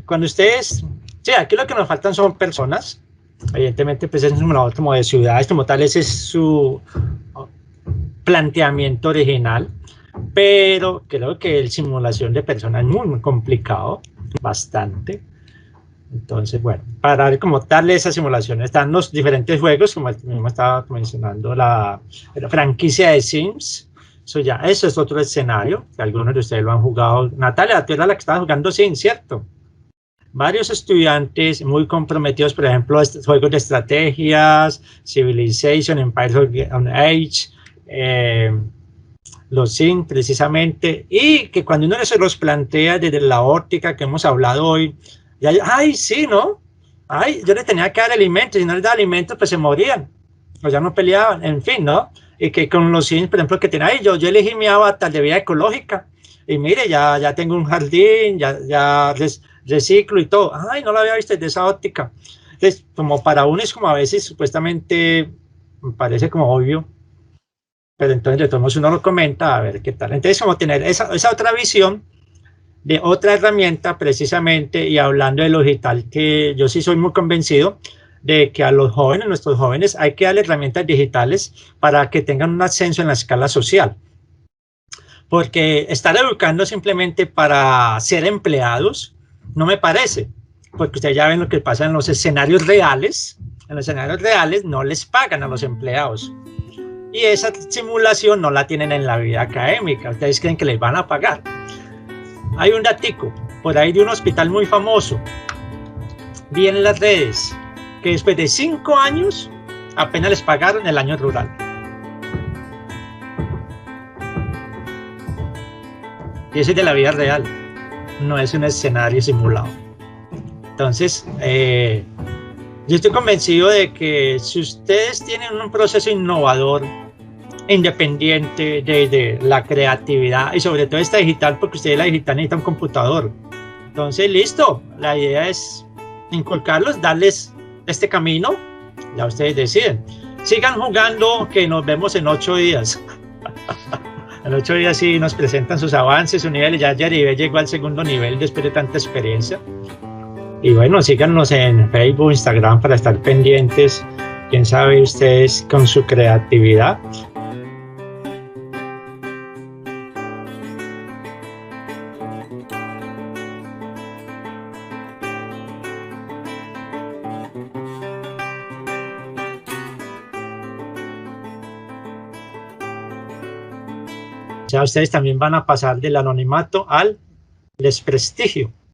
cuando ustedes, sí, aquí lo que nos faltan son personas, evidentemente pues es un simulador como de ciudades, como tal, ese es su planteamiento original, pero creo que el simulación de personas es muy complicado, bastante. Entonces, bueno, para dar como tal esa simulación están los diferentes juegos, como mismo estaba mencionando la franquicia de Sims. Eso es otro escenario, que algunos de ustedes lo han jugado. Natalia, tú eras la que estaba jugando Sims, ¿cierto? Varios estudiantes muy comprometidos, por ejemplo, estos juegos de estrategias, Civilization, Empires of Age, los Sims precisamente, y que cuando uno se los plantea desde la óptica que hemos hablado hoy, ya, ay, sí, ¿no? Ay, yo le tenía que dar alimentos, si no les daba alimentos, pues se morían, o ya no peleaban, en fin, ¿no? Y que con los Sims, por ejemplo, que tenía ahí, yo elegí mi avatar de vida ecológica, y mire, ya tengo un jardín, ya reciclo y todo. Ay, no lo había visto desde esa óptica. Entonces, como para uno es como a veces, supuestamente, me parece como obvio, pero entonces de todos modos uno lo comenta, a ver qué tal. Entonces, como tener esa otra visión de otra herramienta, precisamente, y hablando de lo digital, que yo sí soy muy convencido de que a los jóvenes, nuestros jóvenes, hay que darle herramientas digitales para que tengan un ascenso en la escala social. Porque estar educando simplemente para ser empleados no me parece, porque ustedes ya ven lo que pasa en los escenarios reales. En los escenarios reales no les pagan a los empleados. Y esa simulación no la tienen en la vida académica. Ustedes creen que les van a pagar. Hay un datico por ahí de un hospital muy famoso, vi en las redes, que después de 5 años apenas les pagaron el año rural. Y eso es de la vida real, no es un escenario simulado. Entonces, yo estoy convencido de que si ustedes tienen un proceso innovador, independiente de la creatividad y sobre todo esta digital, porque ustedes la digital necesitan un computador. Entonces, listo, la idea es inculcarlos, darles este camino, ya ustedes deciden. Sigan jugando, que nos vemos en 8 días. En 8 días sí nos presentan sus avances, sus niveles. Ya Yaribé llegó al 2.º nivel después de tanta experiencia. Y bueno, síganos en Facebook, Instagram para estar pendientes. Quién sabe ustedes con su creatividad. Ya ustedes también van a pasar del anonimato al desprestigio.